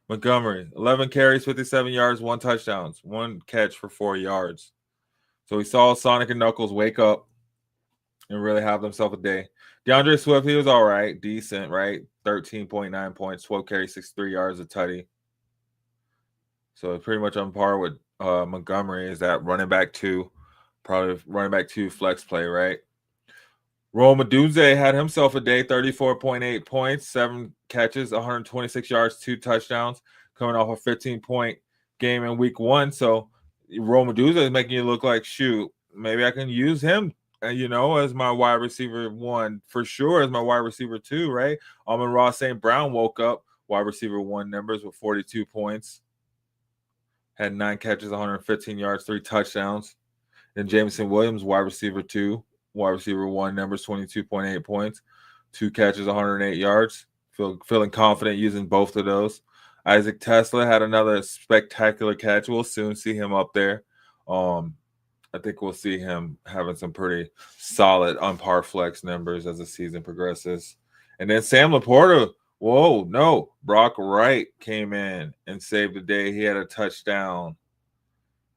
B: Montgomery, 11 carries, 57 yards, 1 touchdown, 1 catch for 4 yards. So we saw Sonic and Knuckles wake up and really have themselves a day. DeAndre Swift, he was all right, decent, right? 13.9 points, 12 carries, 63 yards, a tutty. So pretty much on par with Montgomery. Is that running back 2, probably running back 2 flex play, right? Rome Odunze had himself a day, 34.8 points, 7 catches, 126 yards, 2 touchdowns, coming off a 15-point game in week 1. So Rome Odunze is making you look like, shoot, maybe I can use him, as my wide receiver 1, for sure, as my wide receiver 2, right? Amon-Ra St. Brown woke up, wide receiver 1 numbers with 42 points. Had 9 catches, 115 yards, 3 touchdowns. Then Jameson Williams, wide receiver 2, wide receiver 1, numbers 22.8 points, 2 catches, 108 yards. Feeling confident using both of those. Isaac Tesla had another spectacular catch. We'll soon see him up there. I think we'll see him having some pretty solid on par flex numbers as the season progresses. And then Sam Laporta, Brock Wright came in and saved the day. He had a touchdown.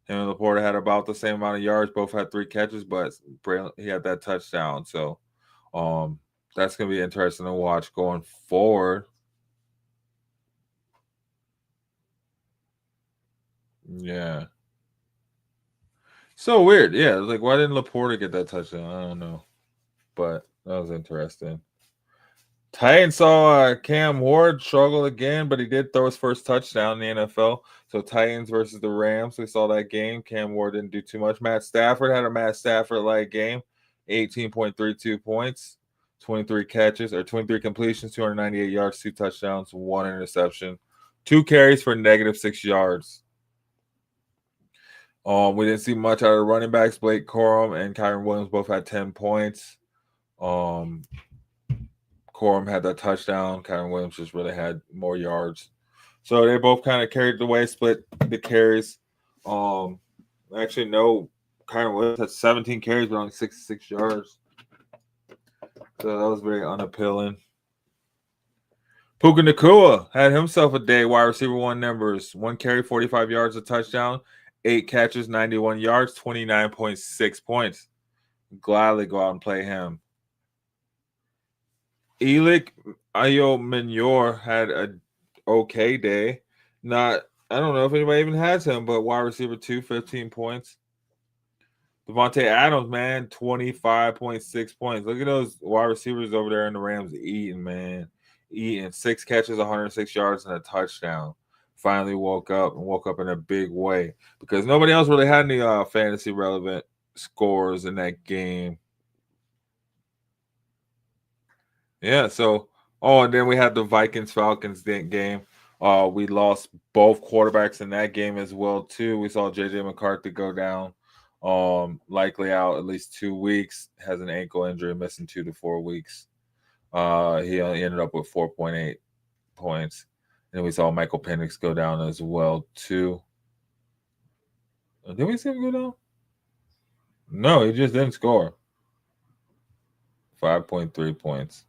B: Him and Laporta had about the same amount of yards. Both had 3 catches, but he had that touchdown. So that's going to be interesting to watch going forward. Yeah. So weird. Yeah, like, why didn't Laporta get that touchdown? I don't know. But that was interesting. Titans saw Cam Ward struggle again, but he did throw his first touchdown in the NFL. So Titans versus the Rams, we saw that game. Cam Ward didn't do too much. Matt Stafford had a Matt Stafford-like game, 18.32 points, 23 catches, or 23 completions, 298 yards, 2 touchdowns, 1 interception, 2 carries for -6 yards. We didn't see much out of the running backs. Blake Corum and Kyron Williams both had 10 points. Corum had that touchdown. Kyron Williams just really had more yards. So they both kind of carried the way, split the carries. Actually, no, Kyron Williams had 17 carries, but only 66 yards. So that was very unappealing. Puka Nacua had himself a day, wide receiver 1 numbers. 1 carry, 45 yards, a touchdown. 8 catches, 91 yards, 29.6 points. Gladly go out and play him. Elik Ayo-Menyor had a okay day. I don't know if anybody even has him, but wide receiver 2, 15 points. Devontae Adams, man, 25.6 points. Look at those wide receivers over there in the Rams eating, man. Eating. 6 catches, 106 yards, and a touchdown. Finally woke up in a big way because nobody else really had any fantasy relevant scores in that game. Yeah, so and then we had the Vikings-Falcons game. We lost both quarterbacks in that game as well, too. We saw J.J. McCarthy go down, likely out at least 2 weeks, has an ankle injury, missing 2 to 4 weeks. He ended up with 4.8 points. And we saw Michael Penix go down as well, too. Did we see him go down? No, he just didn't score. 5.3 points.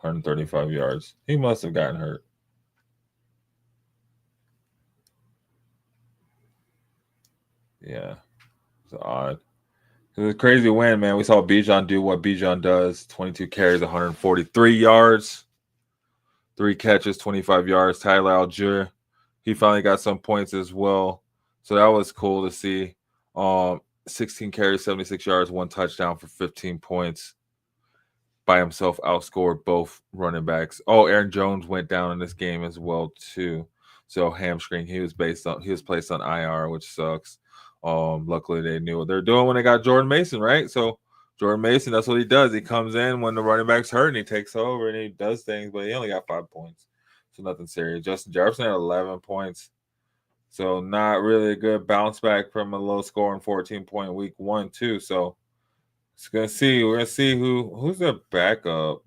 B: 135 yards. He must have gotten hurt. Yeah. It's odd. It was a crazy win, man. We saw Bijan do what Bijan does. 22 carries, 143 yards. 3 catches, 25 yards. Tyler Algier, he finally got some points as well. So that was cool to see. 16 carries, 76 yards, 1 touchdown for 15 points. By himself, outscored both running backs. Aaron Jones went down in this game as well, too. So hamstring, he was placed on IR, which sucks. Luckily they knew what they're doing when they got Jordan Mason, right? So Jordan Mason, that's what he does. He comes in when the running back's hurt and he takes over and he does things, but he only got 5 points. So nothing serious. Justin Jefferson had 11 points. So not really a good bounce back from a low scoring 14-point week 1, too. So we're gonna see who's their backup.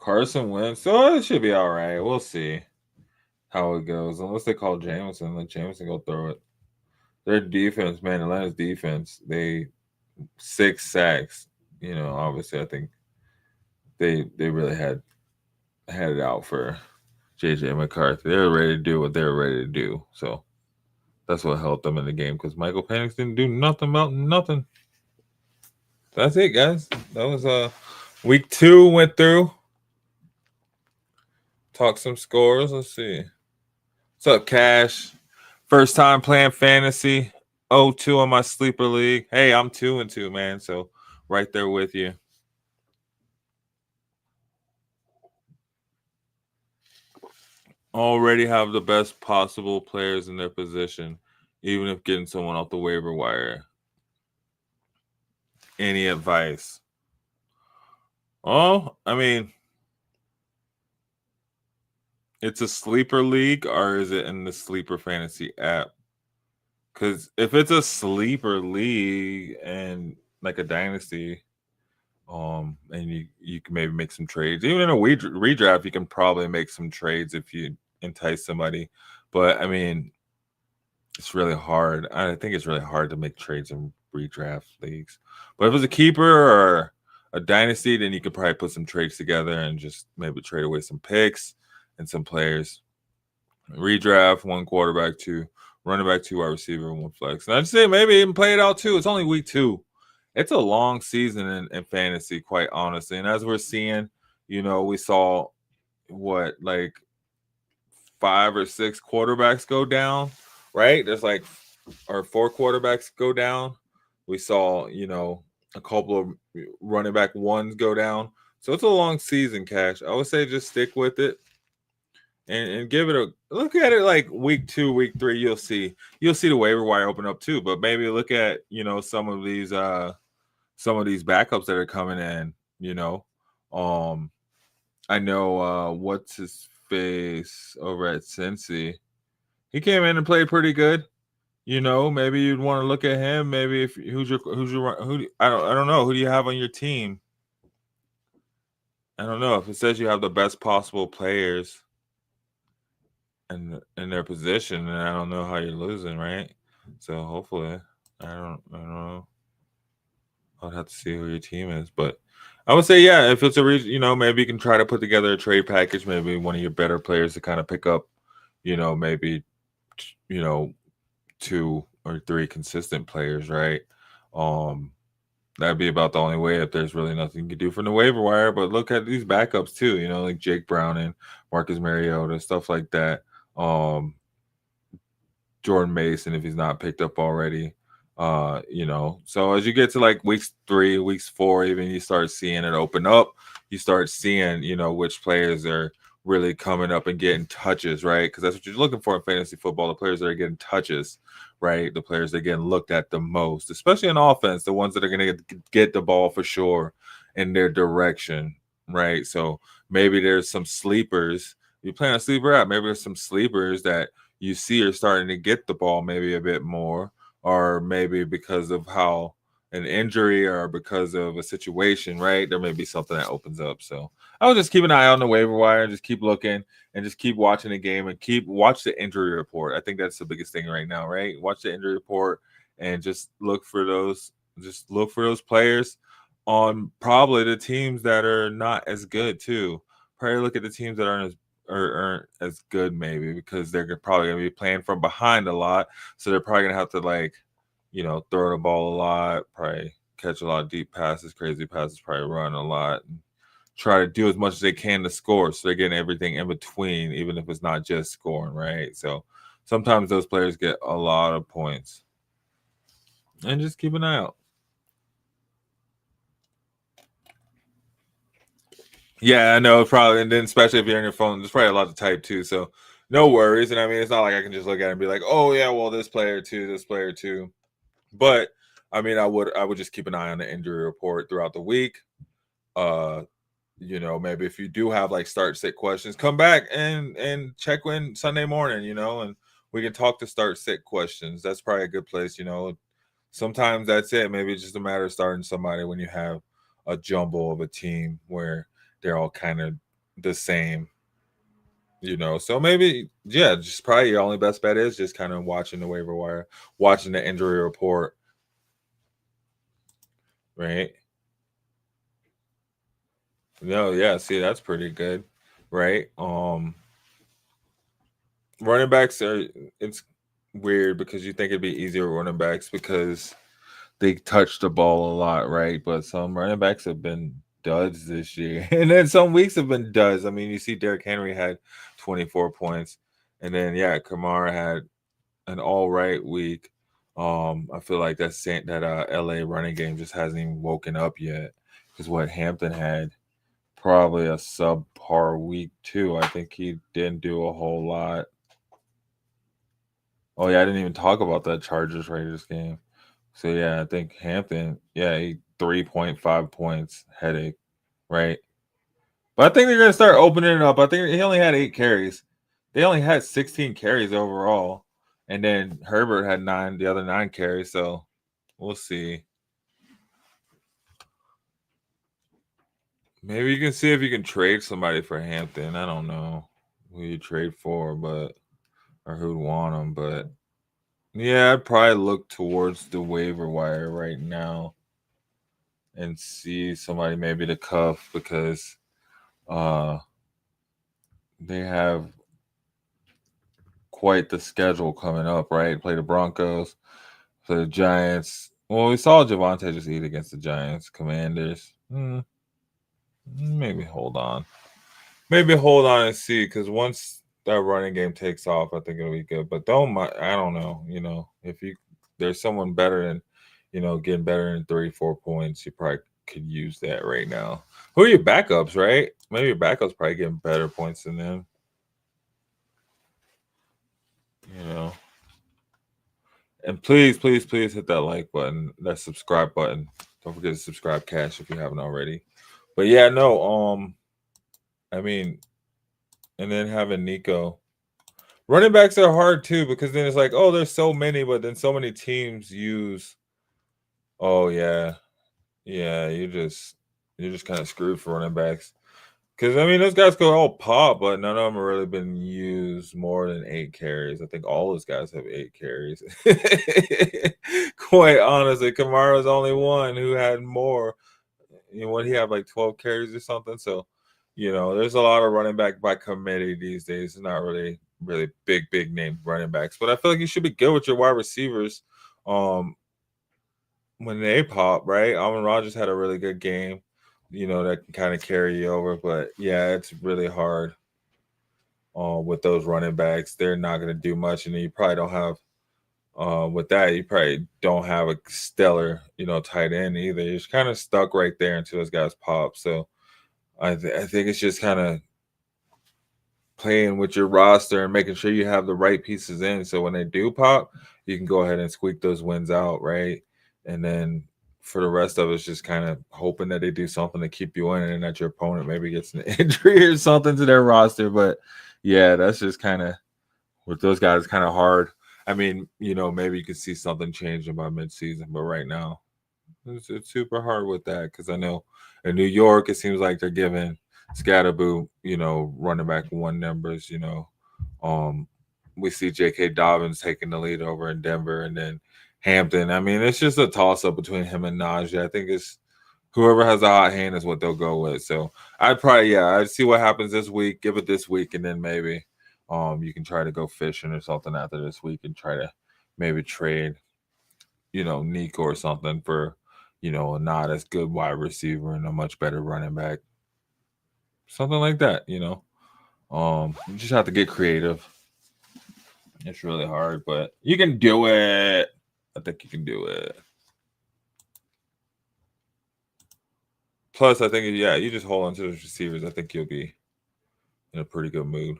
B: Carson Wentz. So it should be all right. We'll see how it goes. Unless they call Jameson, let Jameson go throw it. Their defense, man, Atlanta's defense, they 6 sacks. You know, obviously, I think they really had it out for JJ McCarthy. They were ready to do what they were ready to do. So that's what helped them in the game because Michael Penix didn't do nothing about nothing. That's it, guys. That was week 2 went through. Talk some scores. Let's see. What's up, Cash? First time playing fantasy. 0-2 on my sleeper league. Hey, I'm 2-2, man. So right there with you. Already have the best possible players in their position, even if getting someone off the waiver wire. Any advice? Oh, I mean, it's a sleeper league, or is it in the sleeper fantasy app? Because if it's a sleeper league and like a dynasty, and you can maybe make some trades. Even in a redraft, you can probably make some trades if you entice somebody. But I mean, it's really hard. I think it's really hard to make trades in redraft leagues. But if it's a keeper or a dynasty, then you could probably put some trades together and just maybe trade away some picks and some players. Redraft, 1 quarterback, 2 running back, 2 wide receiver, 1 flex. And I'd say maybe even play it out too. It's only week 2. It's a long season in fantasy, quite honestly. And as we're seeing, you know, we saw like 5 or 6 quarterbacks go down, right? There's like, or 4 quarterbacks go down. We saw, you know, a couple of running back ones go down. So it's a long season, Cash. I would say just stick with it and give it a look at it like week 2, week 3. You'll see the waiver wire open up too. But maybe look at, you know, some of these backups that are coming in, you know. I know what's his face over at Cincy. He came in and played pretty good. You know, maybe you'd want to look at him. Maybe if I don't know, who do you have on your team? I don't know. If it says you have the best possible players in their position, then I don't know how you're losing, right? So hopefully, I don't know. I'll have to see who your team is, but I would say, yeah, if it's a you know, maybe you can try to put together a trade package. Maybe one of your better players to kind of pick up, you know, maybe, you know, 2 or 3 consistent players, right? That'd be about the only way if there's really nothing you can do from the waiver wire. But look at these backups too, you know, like Jake Browning, Marcus Mariota, stuff like that. Jordan Mason, if he's not picked up already. You know, so as you get to like weeks 3, weeks 4, even you start seeing it open up. You start seeing, you know, which players are really coming up and getting touches, right? Because that's what you're looking for in fantasy football. The players that are getting touches, right? The players that are getting looked at the most, especially in offense, the ones that are going to get the ball for sure in their direction, right? So maybe there's some sleepers. You're playing a sleeper app. Maybe there's some sleepers that you see are starting to get the ball maybe a bit more, or maybe because of how an injury or because of a situation, right? There may be something that opens up. So I would just keep an eye on the waiver wire and just keep looking and just keep watching the game and watch the injury report. I think that's the biggest thing right now, right? Watch the injury report and just look for those players on probably the teams that are not as good too. Probably look at the teams that aren't as good maybe because they're probably going to be playing from behind a lot. So they're probably going to have to, like, you know, throw the ball a lot, probably catch a lot of deep passes, crazy passes, probably run a lot, and try to do as much as they can to score. So they're getting everything in between, even if it's not just scoring, right? So sometimes those players get a lot of points. And just keep an eye out. Yeah, I know, probably. And then especially if you're on your phone, there's probably a lot to type too. So no worries. And I mean, it's not like I can just look at it and be like, oh, yeah, well, this player too. But I mean, I would just keep an eye on the injury report throughout the week. You know, maybe if you do have like start sit questions, come back and check in Sunday morning, you know, and we can talk to start sit questions. That's probably a good place, you know. Sometimes that's it. Maybe it's just a matter of starting somebody when you have a jumble of a team where they're all kind of the same. So maybe, yeah, just probably your only best bet is just kind of watching the waiver wire, watching the injury report, right? No, yeah, see, that's pretty good, right? Running backs it's weird because you think it'd be easier running backs because they touch the ball a lot, right? But some running backs have been duds this year. And then some weeks have been duds. I mean, you see Derrick Henry had 24 points. And then, yeah, Kamara had an all right week. I feel like that LA running game just hasn't even woken up yet. Because what Hampton had probably a subpar week too. I think he didn't do a whole lot. Oh yeah, I didn't even talk about that Chargers Raiders game. So yeah, I think Hampton, yeah, he 3.5 points, headache, right? But I think they're gonna start opening it up. I think he only had 8 carries. They only had 16 carries overall. And then Herbert had the other 9 carries. So we'll see. Maybe you can see if you can trade somebody for Hampton. I don't know who you trade for, or who'd want him. But yeah, I'd probably look towards the waiver wire right now and see somebody maybe to cuff because they have quite the schedule coming up, right? Play the Broncos, play the Giants. Well, we saw Javonte just eat against the Giants, Commanders. Maybe hold on. Maybe hold on and see, because once that running game takes off, I think it'll be good. But I don't know. If there's someone better than, getting better than 3-4 points, you probably could use that right now. Who are your backups, right? Maybe your backups probably getting better points than them. And please, please, please hit that like button, that subscribe button. Don't forget to subscribe, Cash, if you haven't already. But yeah, no, I mean, and then having Nico. Running backs are hard too, because then it's like, oh, there's so many, but then so many teams use. Oh yeah, you're just kind of screwed for running backs. Because I mean, those guys go all pop, but none of them have really been used more than 8 carries. I think all those guys have 8 carries. Quite honestly, Kamara's only one who had more. What he had, like 12 carries or something. So, there's a lot of running back by committee these days. It's not really big name running backs, but I feel like you should be good with your wide receivers. When they pop, right? Alvin Rodgers had a really good game, that can kind of carry you over. But yeah, it's really hard with those running backs. They're not going to do much, and you probably don't have with that. You probably don't have a stellar, tight end either. You're just kind of stuck right there until those guys pop. So I think it's just kind of playing with your roster and making sure you have the right pieces in. So when they do pop, you can go ahead and squeak those wins out, right? And then for the rest of us, just kind of hoping that they do something to keep you in and that your opponent maybe gets an injury or something to their roster. But yeah, that's just kind of with those guys kind of hard. I mean, maybe you could see something changing by midseason, but right now it's super hard with that because I know in New York, it seems like they're giving Scatterboo, running back 1 numbers, we see J.K. Dobbins taking the lead over in Denver, and then Hampton. I mean, it's just a toss-up between him and Najee. I think it's whoever has a hot hand is what they'll go with. So I'd see what happens this week, give it this week, and then maybe you can try to go fishing or something after this week and try to maybe trade, Nico or something for, a not as good wide receiver and a much better running back. Something like that, you just have to get creative. It's really hard, but you can do it. I think you can do it. Plus, I think, you just hold on to those receivers. I think you'll be in a pretty good mood.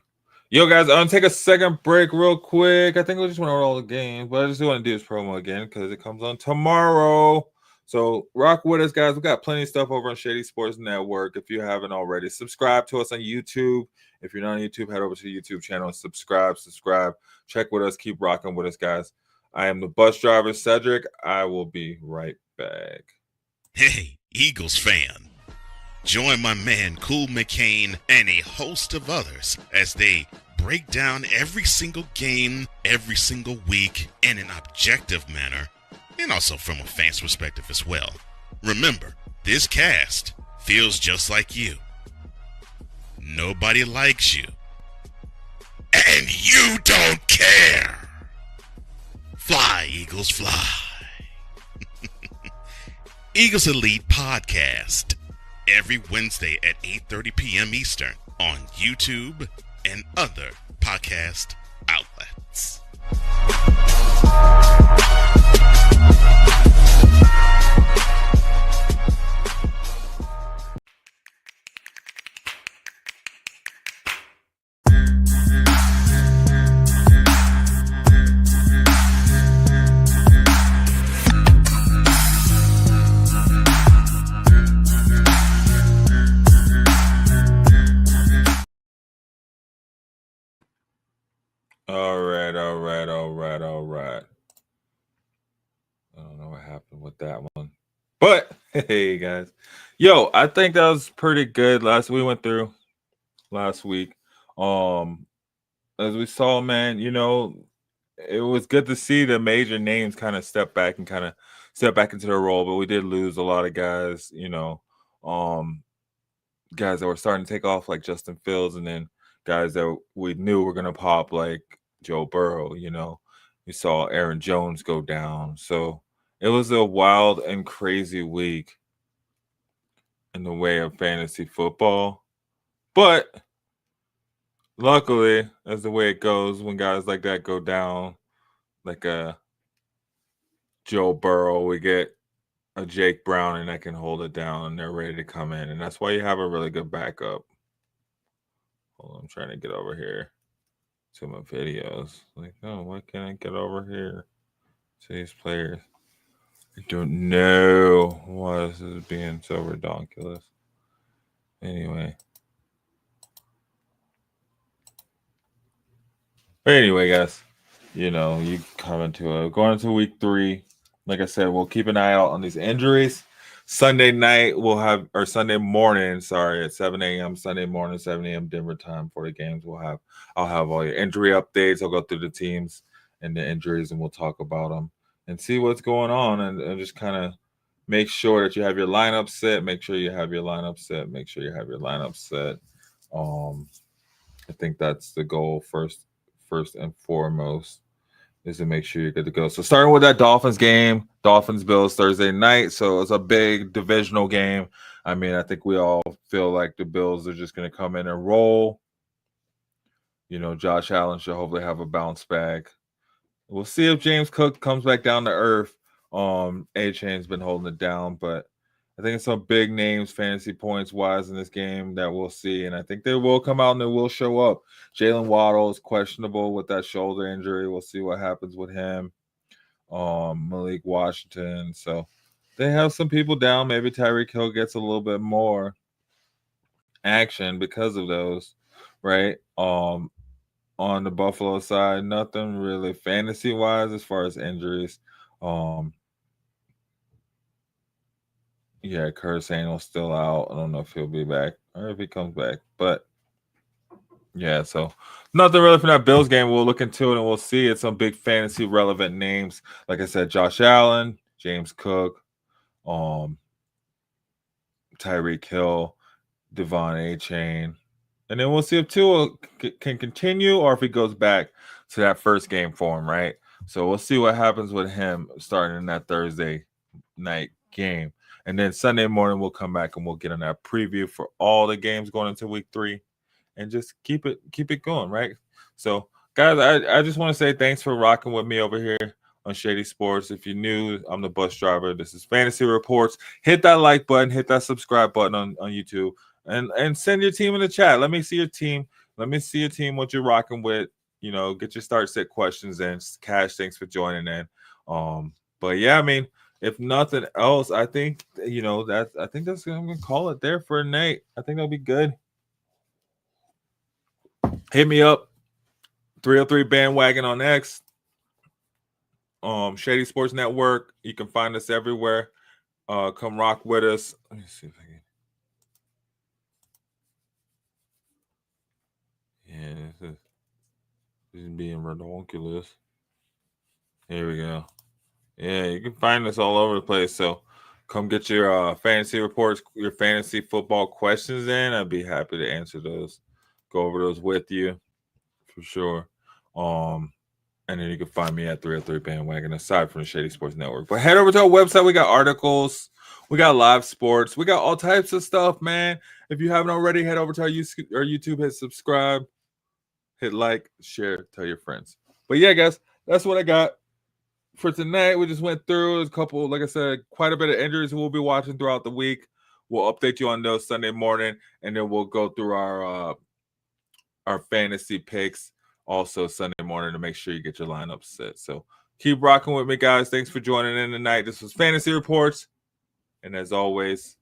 B: Yo, guys, I'm going to take a second break real quick. I think we just want to roll the game, but I just want to do this promo again because it comes on tomorrow. So rock with us, guys. We got plenty of stuff over on Shady Sports Network. If you haven't already, subscribe to us on YouTube. If you're not on YouTube, head over to the YouTube channel and subscribe. Check with us. Keep rocking with us, guys. I am the bus driver, Cedric. I will be right back.
E: Hey, Eagles fan. Join my man Cool McCain and a host of others as they break down every single game, every single week in an objective manner, and also from a fan's perspective as well. Remember, this cast feels just like you. Nobody likes you. And you don't care. Fly, Eagles, fly. Eagles Elite Podcast. Every Wednesday at 8:30 p.m. Eastern on YouTube and other podcast outlets.
B: All right. I don't know what happened with that one. But hey guys. Yo, I think that was pretty good. We went through last week. As we saw, man, it was good to see the major names kind of step back into their role, but we did lose a lot of guys, guys that were starting to take off like Justin Fields, and then guys that we knew were gonna pop like Joe Burrow. We saw Aaron Jones go down. So it was a wild and crazy week in the way of fantasy football. But luckily, that's the way it goes when guys like that go down, like a Joe Burrow. We get a Jake Browning that can hold it down, and they're ready to come in. And that's why you have a really good backup. Hold on, I'm trying to get over here to my videos. Like, oh, why can't I get over here to these players? I don't know why this is being so ridiculous. Anyway. But anyway, guys, you come into it. Going into week 3, like I said, we'll keep an eye out on these injuries. Sunday morning, at 7 a.m. Sunday morning, 7 a.m. Denver time for the games. I'll have all your injury updates. I'll go through the teams and the injuries, and we'll talk about them and see what's going on, and just kind of make sure that you have your lineup set. Make sure you have your lineup set. I think that's the goal first and foremost, is to make sure you're good to go. So starting with that Dolphins game, Dolphins-Bills Thursday night. So it's a big divisional game. I mean, I think we all feel like the Bills are just going to come in and roll. Josh Allen should hopefully have a bounce back. We'll see if James Cook comes back down to earth. A-Chain's been holding it down, but I think it's some big names fantasy points wise in this game that we'll see, and I think they will come out and they will show up. Jalen Waddle is questionable with that shoulder injury. We'll see what happens with him. Malik Washington. So they have some people down. Maybe Tyreek Hill gets a little bit more action because of those, right? On the Buffalo side, nothing really fantasy wise as far as injuries. Yeah, Curtis Samuel's still out. I don't know if he'll be back or if he comes back. But, yeah, so nothing really from that Bills game. We'll look into it and we'll see. It's some big fantasy relevant names. Like I said, Josh Allen, James Cook, Tyreek Hill, Devon A-Chain. And then we'll see if Tua can continue or if he goes back to that first game form, right? So we'll see what happens with him starting in that Thursday night game. And then Sunday morning, we'll come back and we'll get on that preview for all the games going into week 3 and just keep it going, right? So, guys, I just want to say thanks for rocking with me over here on Shady Sports. If you're new, I'm the bus driver. This is Fantasy Reports. Hit that like button, hit that subscribe button on YouTube, and send your team in the chat. Let me see your team. Let me see your team, what you're rocking with. Get your start set questions in. Cash, thanks for joining in. But yeah, I mean, if nothing else, I think I'm gonna call it there for a night. I think that'll be good. Hit me up, 303 Bandwagon on X. Shady Sports Network. You can find us everywhere. Come rock with us. Let me see if I can. Yeah, this is being ridiculous. Here we go. Yeah, you can find us all over the place. So come get your fantasy reports, your fantasy football questions in. I'd be happy to answer those, go over those with you for sure. And then you can find me at 303 Bandwagon, aside from the Shady Sports Network. But head over to our website. We got articles. We got live sports. We got all types of stuff, man. If you haven't already, head over to our YouTube, hit subscribe, hit like, share, tell your friends. But yeah, guys, that's what I got for tonight. We just went through a couple, like I said, quite a bit of injuries we'll be watching throughout the week. We'll update you on those Sunday morning, and then we'll go through our fantasy picks also Sunday morning to make sure you get your lineup set. So keep rocking with me, guys. Thanks for joining in tonight. This was Fantasy Reports. And as always,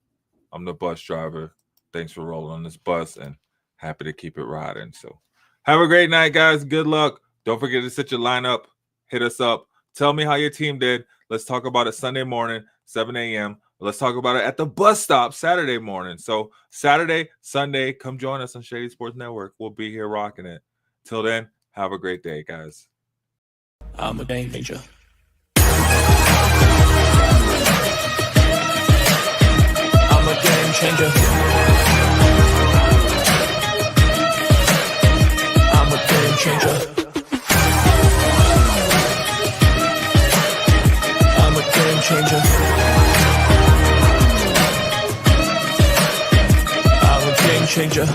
B: I'm the bus driver. Thanks for rolling on this bus, and happy to keep it riding. So have a great night, guys. Good luck. Don't forget to set your lineup. Hit us up. Tell me how your team did. Let's talk about it Sunday morning, 7 a.m. Let's talk about it at the bus stop Saturday morning. So Saturday, Sunday, come join us on Shady Sports Network. We'll be here rocking it. Till then, have a great day, guys.
C: I'm a game changer. I'm a game changer. I'm a game changer. I'm a game changer. I'm a game changer.